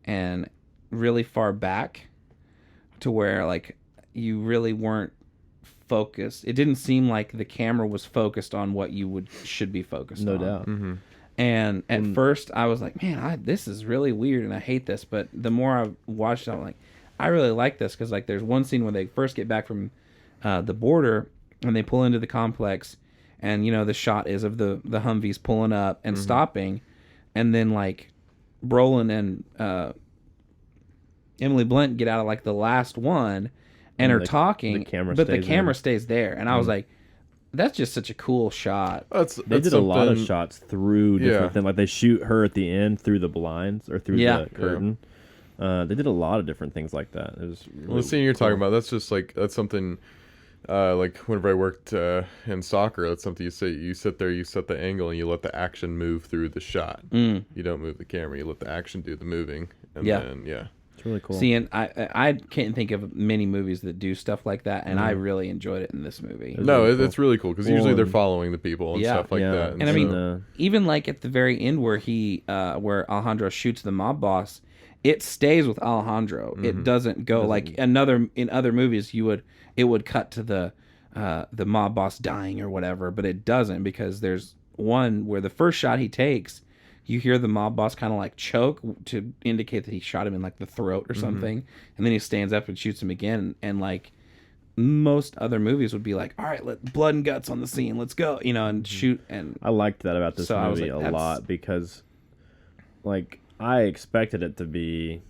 and really far back to where, like, you really weren't focused. It didn't seem like the camera was focused on what you should be focused on. No doubt. Mm-hmm. And at first I was like, man, this is really weird and I hate this. But the more I watched it, I'm like, I really like this because like there's one scene where they first get back from the border and they pull into the complex and the shot is of the Humvees pulling up and stopping, and then like Brolin and Emily Blunt get out of like the last one and are talking, the camera but the stays camera in. stays there, and I was like, that's just such a cool shot. They did a lot of something- shots through different Yeah. things. Like they shoot her at the end through the blinds or through Yeah. the curtain. They did a lot of different things like that. It was really Well, the scene you're talking about, that's just like that's something. Like whenever I worked in soccer, that's something you sit there, you set the angle, and you let the action move through the shot. You don't move the camera; you let the action do the moving. And Yeah. then, yeah. It's really cool. See, and I can't think of many movies that do stuff like that, and I really enjoyed it in this movie. was No, really cool. it's really cool because Well, usually they're and- following the people and Yeah. stuff like yeah, that. And I mean, so- even like at the very end where where Alejandro shoots the mob boss, it stays with Alejandro. It doesn't go like in other movies it would cut to the mob boss dying or whatever, but it doesn't, because there's one where the first shot he takes, you hear the mob boss kind of like choke to indicate that he shot him in like the throat or something, and then he stands up and shoots him again, and like most other movies would be like, all right, let blood and guts on the scene, let's go, and shoot. And I liked that about this So I was movie like, a that's- lot because, like, I expected it to be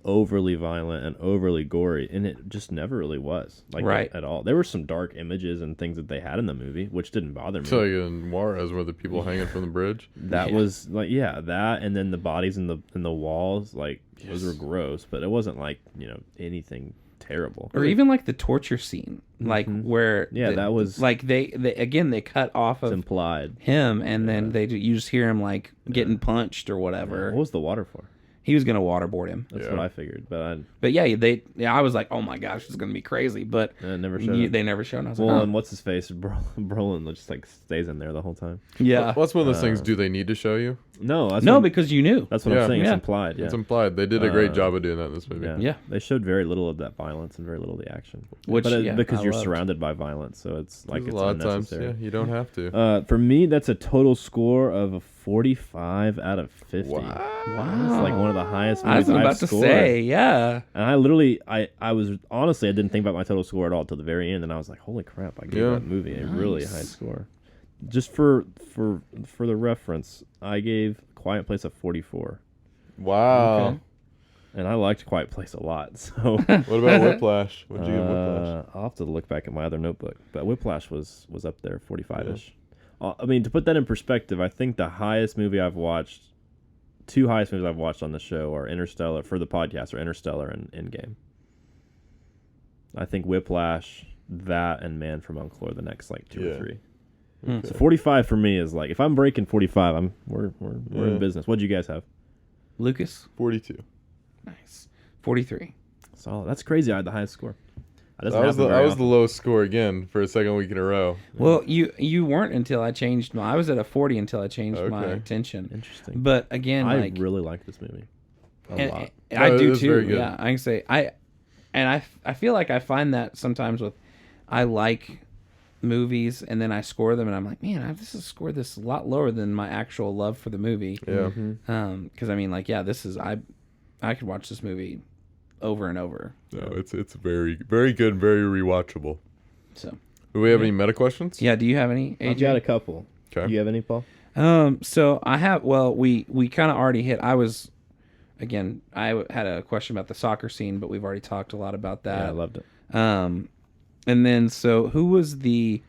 overly violent and overly gory, and it just never really was, like, Right. at all. There were some dark images and things that they had in the movie, which didn't bother me. So in Juarez, where the people hanging from the bridge. That Yeah. was like, that, and then the bodies in the walls, like, those were gross, but it wasn't like anything terrible. or even like the torture scene, like where that was- like they again they cut off It's of implied. him, and then you just hear him like getting punched or whatever. What was the water for? He was gonna waterboard him. That's Yeah. what I figured, but But yeah, I was like, oh my gosh, it's gonna be crazy. But I never showed it. they never showed. And I was Well, like, and what's his face? Brolin just like stays in there the whole time. yeah, Well, that's one of those things. Do they need to show you? No, that's no, what, because you knew. that's what Yeah. I'm saying. Yeah. It's implied. Yeah. It's implied. They did a great job of doing that in this movie. Yeah. Yeah. They showed very little of that violence and very little of the action. Which, but yeah, because I you're loved. surrounded by violence, so it's like A it's lot of times, unnecessary. yeah, you don't have to. For me, that's a total score of a 45 out of 50. Wow, It's like one of the highest I was movies about I've to scored. say, yeah. And I literally, I was honestly, I didn't think about my total score at all till the very end, and I was like, holy crap, I gave Yeah. that movie a really Nice. high score. Just for the reference, I gave Quiet Place a 44, Wow. Okay. and I liked Quiet Place a lot. So What about Whiplash? What'd you give Whiplash? I'll have to look back at my other notebook, but Whiplash was up there, 45ish. I mean, to put that in perspective, I think the highest movie I've watched, two highest movies I've watched on the show are Interstellar for the podcast, or Interstellar and Endgame. I think Whiplash, that, and Man from U.N.C.L.E. are the next like two Yeah. or three. Okay. So 45 for me is like, if I'm breaking 45, we're Yeah. in business. What'd you guys have? Lucas, 42. nice, 43. Solid. That's crazy. I had the highest score. That That was happen the very the often. lowest score again for a second week in a row. Well, you weren't until I changed my. I was at a 40 until I changed my Okay. attention. Interesting. But again, I like really like this movie a and- lot. I No, it do was too. very good. Yeah, I can say I feel like I find that sometimes with I like movies and then I score them and I'm like, man, this is scored this a lot lower than my actual love for the movie. Yeah. Because I mean, like, yeah, this is I could watch this movie over and over. No, it's very very good, very rewatchable. So Do we have any meta questions? yeah, do you have any? AJ? I've got a couple. Okay. Do you have any, Paul? So I have. Well, we kind of already hit. I had a question about the soccer scene, but we've already talked a lot about that. Yeah, I loved it. And then so who was the,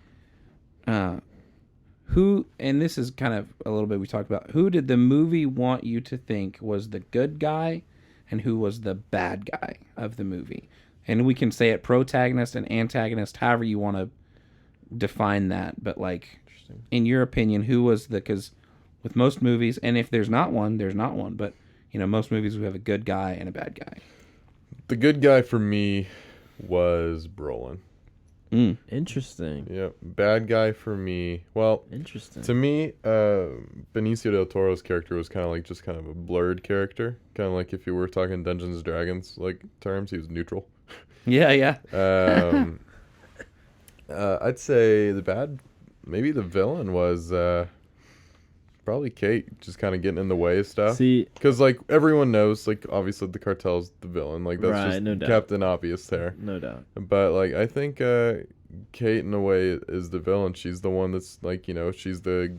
who? And this is kind of a little bit we talked about. Who did the movie want you to think was the good guy, and who was the bad guy of the movie? And we can say it protagonist and antagonist, however you want to define that. But like, in your opinion, who was the? Because with most movies, and if there's not one, there's not one. But most movies we have a good guy and a bad guy. The good guy for me was Brolin. Interesting. Yep. Bad guy for me. Well, Interesting. to me, Benicio del Toro's character was kind of a blurred character. Kind of like if you were talking Dungeons and Dragons like terms, he was neutral. Yeah, yeah. I'd say maybe the villain was probably Kate, just kind of getting in the way of stuff. See, Because like everyone knows, like obviously the cartel's the villain. Like that's Right, just no doubt. Captain Obvious there. no doubt. But like I think Kate in a way is the villain. She's the one that's like, she's the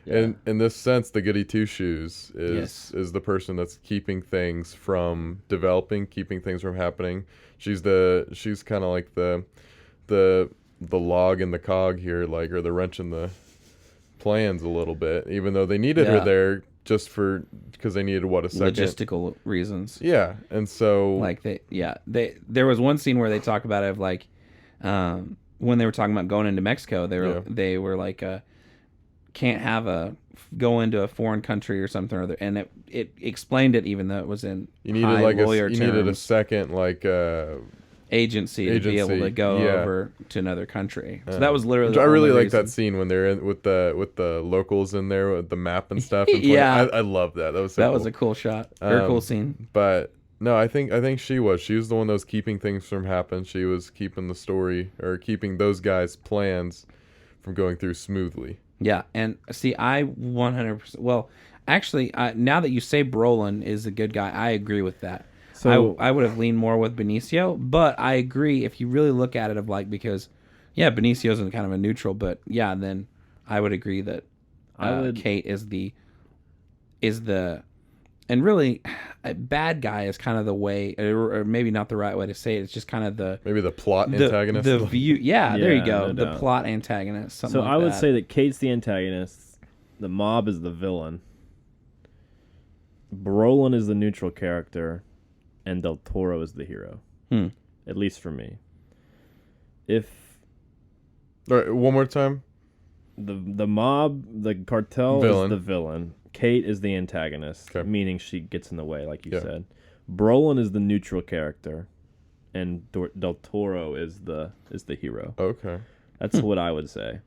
Yeah. in this sense, the goody two shoes Yes. is the person that's keeping things from developing, keeping things from happening. She's kind of like the log in the cog here, like, or the wrench in the plans a little bit, even though they needed her Yeah. there just because they needed a second. Logistical reasons. Yeah, and so Like there was one scene where they talk about it of like, when they were talking about going into Mexico, they were like, can't have go into a foreign country or something or other, and it explained it even though it was in you needed high like lawyer you needed a terms. second like Agency to be able to agency, go yeah. over to another country. So that was literally. I the really only like that reason. scene when they're in with the locals in there with the map and stuff. And Yeah. I love that. That was so That cool. was a cool shot or cool scene. But no, I think she was the one that was keeping things from happening. She was keeping the story or keeping those guys' plans from going through smoothly. Yeah, and see, I 100%. Well, actually, now that you say Brolin is a good guy, I agree with that. So I would have leaned more with Benicio, but I agree if you really look at it of like because, yeah, Benicio's kind of a neutral, but yeah, then I would agree that Kate is the, and really, a bad guy is kind of the way, or maybe not the right way to say it. It's just kind of Maybe the plot the antagonist. the view. Yeah, there you Yeah, go. no The doubt. plot antagonist. Something So like I would that. say that Kate's the antagonist, the mob is the villain, Brolin is the neutral character, and Del Toro is the hero. At least for me. If All right, one more time. the mob, the cartel Villain. is the villain, Kate is the antagonist, Okay. meaning she gets in the way, like you Yeah. said. Brolin is the neutral character, and Del Toro is the hero. Okay. That's what I would say.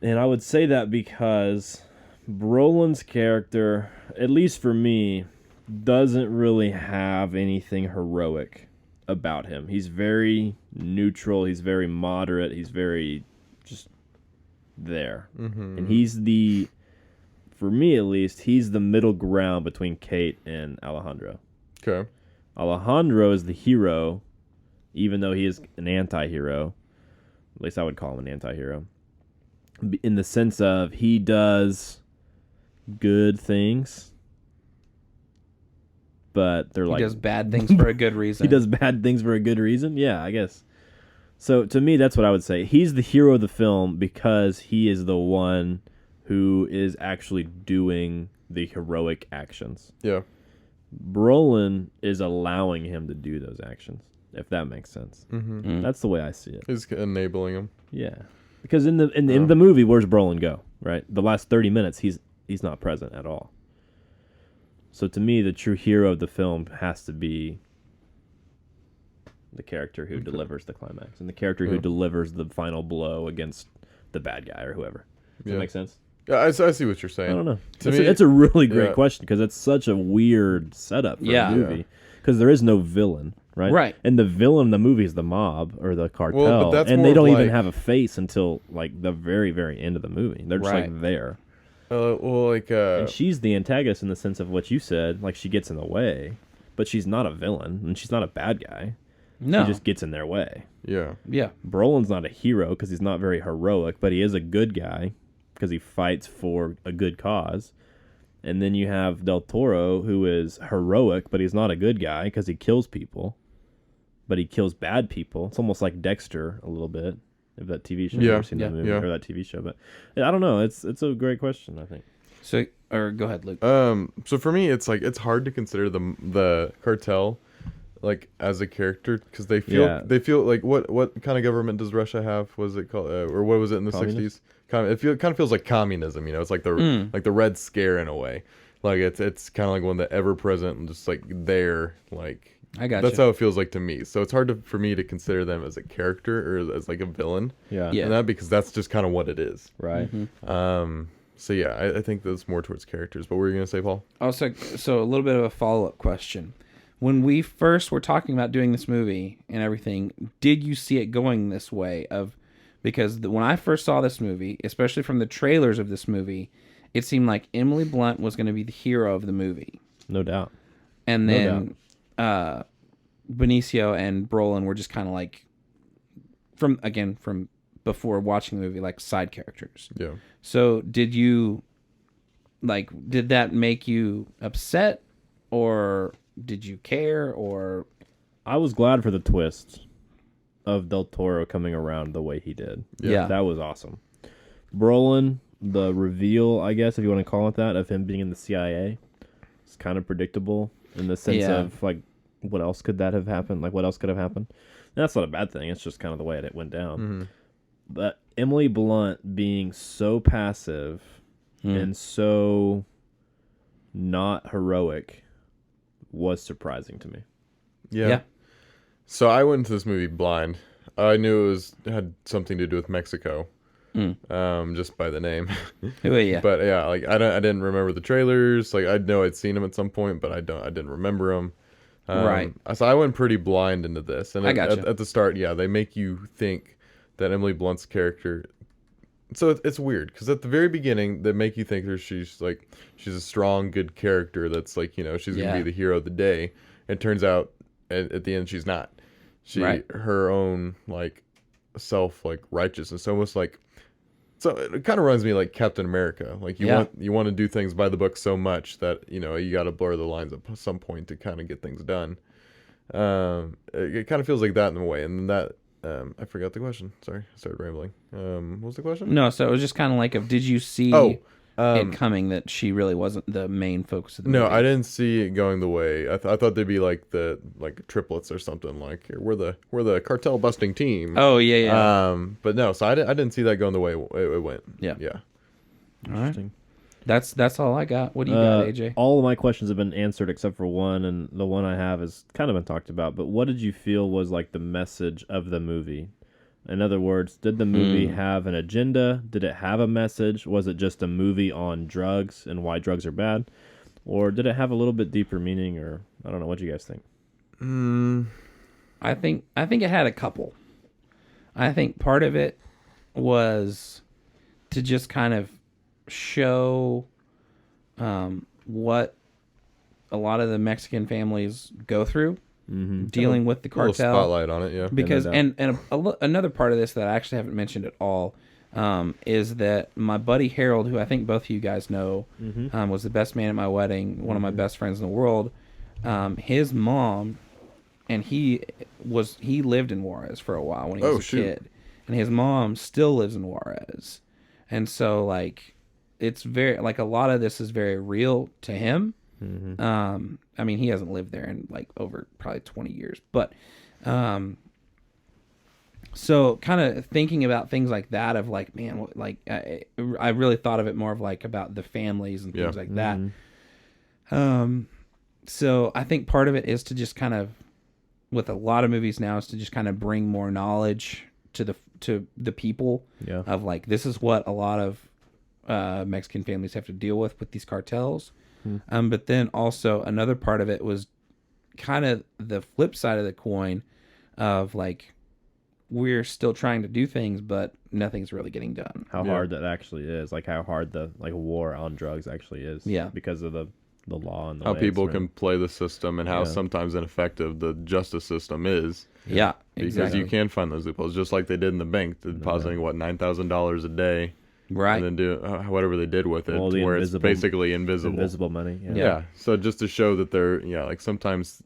And I would say that because Brolin's character, at least for me, doesn't really have anything heroic about him. He's very neutral. He's very moderate. He's very just there. Mm-hmm. And for me at least, he's the middle ground between Kate and Alejandro. Okay. Alejandro is the hero, even though he is an anti-hero. At least I would call him an anti-hero. In the sense of he does good things, but they're he like... does bad things for a good reason. He does bad things for a good reason? Yeah, I guess. So to me, that's what I would say. He's the hero of the film because he is the one who is actually doing the heroic actions. Yeah. Brolin is allowing him to do those actions, if that makes sense. Mm-hmm. That's the way I see it. He's enabling him. Yeah, because in the movie, where's Brolin go? Right, the last 30 minutes, he's not present at all. So to me, the true hero of the film has to be the character who delivers the climax and the character who delivers the final blow against the bad guy or whoever. Does that make sense? Yeah, I see what you're saying. I don't know. To It's me, a really great yeah. question because it's such a weird setup for Yeah. a movie. Because there is no villain, right? Right. And the villain in the movie is the mob or the cartel. Well, but that's and more they of don't even like- have a face until like the very, very end of the movie. They're just Right. like there. well, like And she's the antagonist in the sense of what you said. Like she gets in the way, but she's not a villain and she's not a bad guy. No. She just gets in their way. yeah. Yeah. Brolin's not a hero because he's not very heroic, but he is a good guy because he fights for a good cause. And then you have Del Toro, who is heroic, but he's not a good guy because he kills people. But he kills bad people. It's almost like Dexter a little bit, if that TV show. You've Yeah. ever seen that movie Yeah. or that TV show. But I don't know. It's a great question, I think. So, or go ahead, Luke. So for me, it's like it's hard to consider the cartel like as a character because they feel like what kind of government does Russia have? Was it called or what was it in the Communist? 60s? It kind of feels like communism. It's like the Red Scare in a way. Like it's kind of like one that ever present and just like there like. I got That's you. how it feels like to me. So it's hard for me to consider them as a character or as like a villain. Yeah. Yeah. And that because that's just kind of what it is. Right. So yeah, I think that's more towards characters. But what were you gonna say, Paul? Also, so a little bit of a follow-up question. When we first were talking about doing this movie and everything, did you see it going this way? Because when I first saw this movie, especially from the trailers of this movie, it seemed like Emily Blunt was going to be the hero of the movie. No doubt. And No then Benicio and Brolin were just kind of like from before watching the movie, like side characters. Yeah. So did that make you upset, or did you care, or? I was glad for the twist of Del Toro coming around the way he did. Yeah. That was awesome. Brolin, the reveal, I guess, if you want to call it that, of him being in the CIA, it's kind of predictable in the sense of, like, what else could that have happened? Like, what else could have happened? And that's not a bad thing. It's just kind of the way it went down. Mm-hmm. But Emily Blunt being so passive and so not heroic was surprising to me. Yeah. So I went into this movie blind. I knew had something to do with Mexico, just by the name. Yeah. But yeah, like I didn't remember the trailers. Like I know I'd seen them at some point, but I didn't remember them. Right. So I went pretty blind into this, and I gotcha. at the start, they make you think that Emily Blunt's character. So it's weird because at the very beginning they make you think she's a strong, good character that's like she's gonna be the hero of the day. It turns out at the end she's not. Her own self righteousness, almost like. So it kind of runs me like Captain America. Like you want to do things by the book so much that you got to blur the lines at some point to kind of get things done. It kind of feels like that in a way, and that I forgot the question. Sorry, I started rambling. What was the question? No, so it was just kind of like, did you see it coming that she really wasn't the main focus of the movie? No, I didn't see it going the way I thought they'd be like the triplets or something. Like we're the cartel busting team. Oh yeah. But no, so I didn't see that going the way it went. Yeah. Yeah. Interesting. That's all I got. What do you got, AJ? All of my questions have been answered except for one, and the one I have has kind of been talked about. But what did you feel was like the message of the movie? In other words, did the movie have an agenda? Did it have a message? Was it just a movie on drugs and why drugs are bad? Or did it have a little bit deeper meaning? Or I don't know. What do you guys think? I think it had a couple. I think part of it was to just kind of show what a lot of the Mexican families go through dealing with the A little cartel. spotlight on it, yeah. Because another part of this that I actually haven't mentioned at all is that my buddy Harold, who I think both of you guys know, was the best man at my wedding, one of my best friends in the world. His mom, and he lived in Juarez for a while when he was a kid, and his mom still lives in Juarez, and so it's very a lot of this is very real to him. I mean, he hasn't lived there in over probably 20 years, but so kind of thinking about things like that of man, I really thought of it more of about the families and things like that. So I think part of it is to just kind of, with a lot of movies now, is to just kind of bring more knowledge to the people of this is what a lot of Mexican families have to deal with these cartels. But then also another part of it was kind of the flip side of the coin of we're still trying to do things, but nothing's really getting done. How hard that actually is. How hard the war on drugs actually is. Yeah. Because of the law and the how way people it's can play the system and how sometimes ineffective the justice system is. Yeah, because exactly. you can find those loopholes, just like they did in the bank, depositing $9,000 a day. Right. And then do whatever they did with it, where it's basically invisible. Invisible money. Yeah. So just to show that they're, sometimes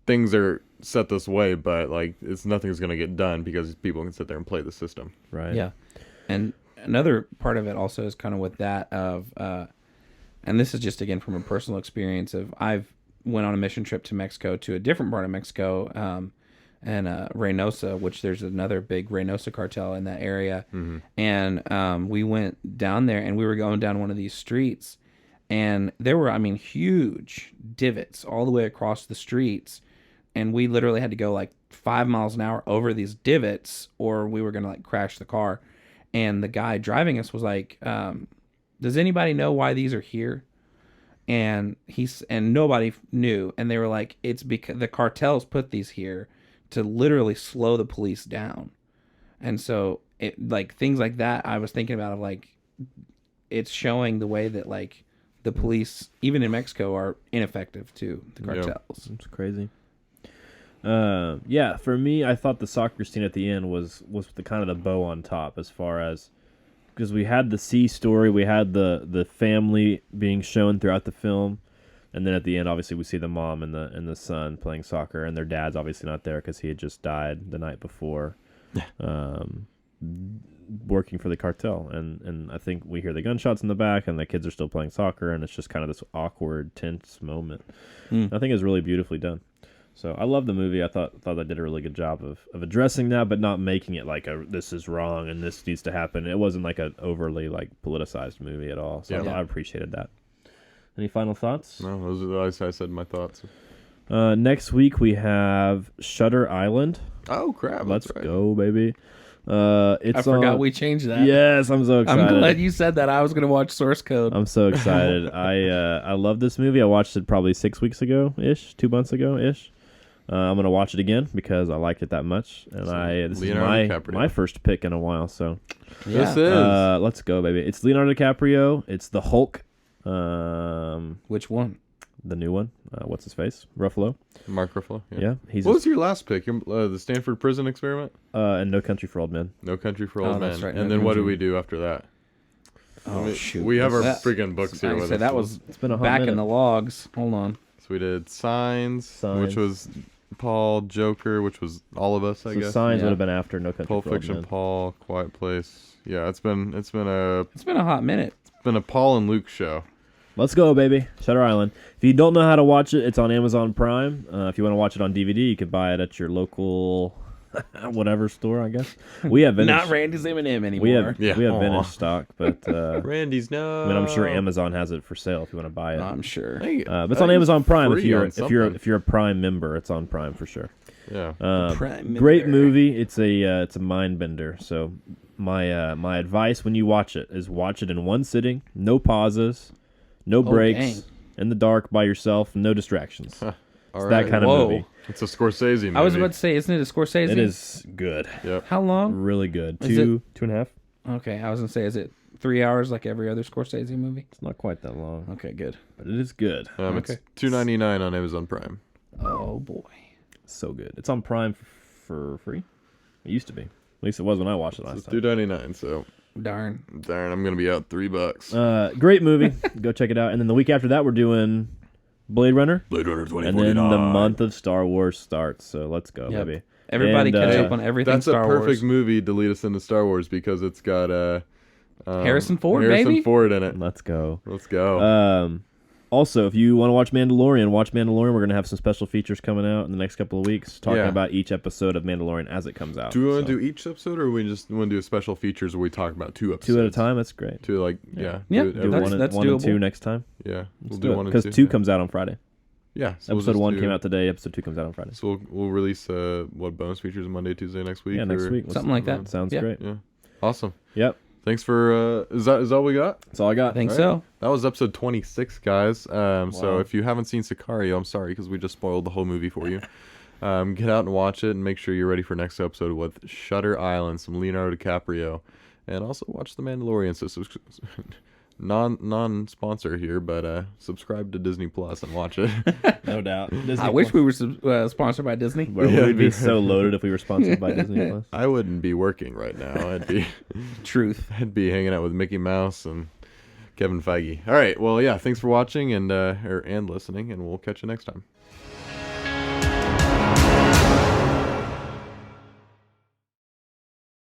things are set this way, but nothing's going to get done because people can sit there and play the system. Right. Yeah. And another part of it also is kind of with that of, and this is just again from a personal experience of, I've went on a mission trip to Mexico, to a different part of Mexico, and Reynosa, which there's another big Reynosa cartel in that area. And we went down there, and we were going down one of these streets, and there were, huge divots all the way across the streets, and we literally had to go 5 miles an hour over these divots, or we were going to crash the car. And the guy driving us was like, does anybody know why these are here? And nobody knew. And they were like, it's because the cartels put these here to literally slow the police down. And so it things like that I was thinking about of it's showing the way that the police even in Mexico are ineffective to the cartels. It's crazy. Yeah, for me, I thought the soccer scene at the end was the kind of the bow on top, as far as, because we had the C story, we had the family being shown throughout the film, and then at the end, obviously, we see the mom and the son playing soccer, and their dad's obviously not there because he had just died the night before, working for the cartel, and I think we hear the gunshots in the back, and the kids are still playing soccer, and it's just kind of this awkward, tense moment. I think it's really beautifully done. So I love the movie. I thought they did a really good job of addressing that, but not making it like this is wrong and this needs to happen. It wasn't like an overly like politicized movie at all. So I appreciated that. Any final thoughts? No, those are, I said my thoughts. Next week we have Shutter Island. Oh crap! Let's right. go, baby. I forgot we changed that. Yes, I'm so excited. I'm glad you said that. I was gonna watch Source Code. I'm so excited. I love this movie. I watched it probably 6 weeks ago ish, 2 months ago ish. I'm gonna watch it again because I liked it that much, and this Leonardo is my first pick in a while. So this is let's go, baby. It's Leonardo DiCaprio. It's the Hulk. Which one? The new one. What's his face? Ruffalo. Mark Ruffalo. Yeah, What was your last pick? The Stanford Prison Experiment? And No Country for Old Men. No Country for Old Men. That's right, And No then what do Country. we do after that? Oh shoot! We have our That- freaking books here I with say us. that was It's been a hot back minute. in the logs. Hold on. So we did Signs, which Signs. was Paul, Joker, which was all of us, I So guess. Signs Yeah. would have been after No Country Pulp for Old Fiction, Men. Paul, Quiet Place. Yeah, it's been It's been a hot minute. a Paul and Luke show. Let's go, baby. Shutter Island. If you don't know how to watch it, it's on Amazon Prime. If you want to watch it on DVD, you can buy it at your local whatever store, I guess. We have vintage. Not Randy's M&M anymore. we have Yeah. we have Aw. vintage stock, but Randy's no. I mean, I'm sure Amazon has it for sale if you want to buy it. I'm sure. Hey, But it's on Amazon Prime if free you're on if you're something. if you're a Prime member. It's on Prime for sure. Yeah. Prime Great member. movie. It's a mind bender. So my advice when you watch it is watch it in one sitting, no pauses, no breaks, dang. in the dark by yourself, no distractions. All It's right. that kind of Whoa. movie. It's a Scorsese movie. I was about to say, isn't it a Scorsese? It is good. Yep. How long? Really good. Is Two and a half. Okay, I was gonna say, is it 3 hours like every other Scorsese movie? It's not quite that long, Okay, good. but it is good. It's $2.99 on Amazon Prime. Oh boy. So good. It's on Prime for free. It used to be. At least it was when I watched it It's last time. $2.99. So Darn. darn, I'm gonna be out $3. Great movie. Go check it out. And then the week after that, we're doing Blade Runner. Blade Runner And 2049. then the month of Star Wars starts. So let's go, Yep. baby. Everybody And, catch up on everything That's Star a perfect Wars. movie to lead us into Star Wars because it's got Harrison Ford, Harrison baby. Ford in it. Let's go. Let's go. Also, if you want to watch Mandalorian, watch Mandalorian. We're going to have some special features coming out in the next couple of weeks talking Yeah. about each episode of Mandalorian as it comes out. Do we want So, to do each episode, or we just want to do a special features where we talk about 2 episodes? two at a time? That's great. Two, like, yeah. Yeah, do it Do every- That's- one, that's one and doable. two next time. yeah. We'll do 1 and Because 2. two comes out on Friday. Yeah. So we'll Episode just 1 do- came out today. Episode 2 comes out on Friday. So we'll release what bonus features Monday, Tuesday next week? Yeah, next or- week. Something like that. Sounds Yeah. great. Yeah. Awesome. Yep. Thanks for is that all we got? That's all I got. I think All so. That was episode 26, guys. So Wow. if you haven't seen Sicario, I'm sorry because we just spoiled the whole movie for you. Get out and watch it, and make sure you're ready for next episode with Shutter Island, some Leonardo DiCaprio, and also watch The Mandalorian. So non-sponsor here, but subscribe to Disney Plus and watch it. No doubt. I wish we were sponsored by Disney. Where Yeah, we'd be dude. so loaded if we were sponsored by Disney Plus. I wouldn't be working right now. Truth. I'd be hanging out with Mickey Mouse and Kevin Feige. All right. Well, yeah. Thanks for watching and listening, and we'll catch you next time.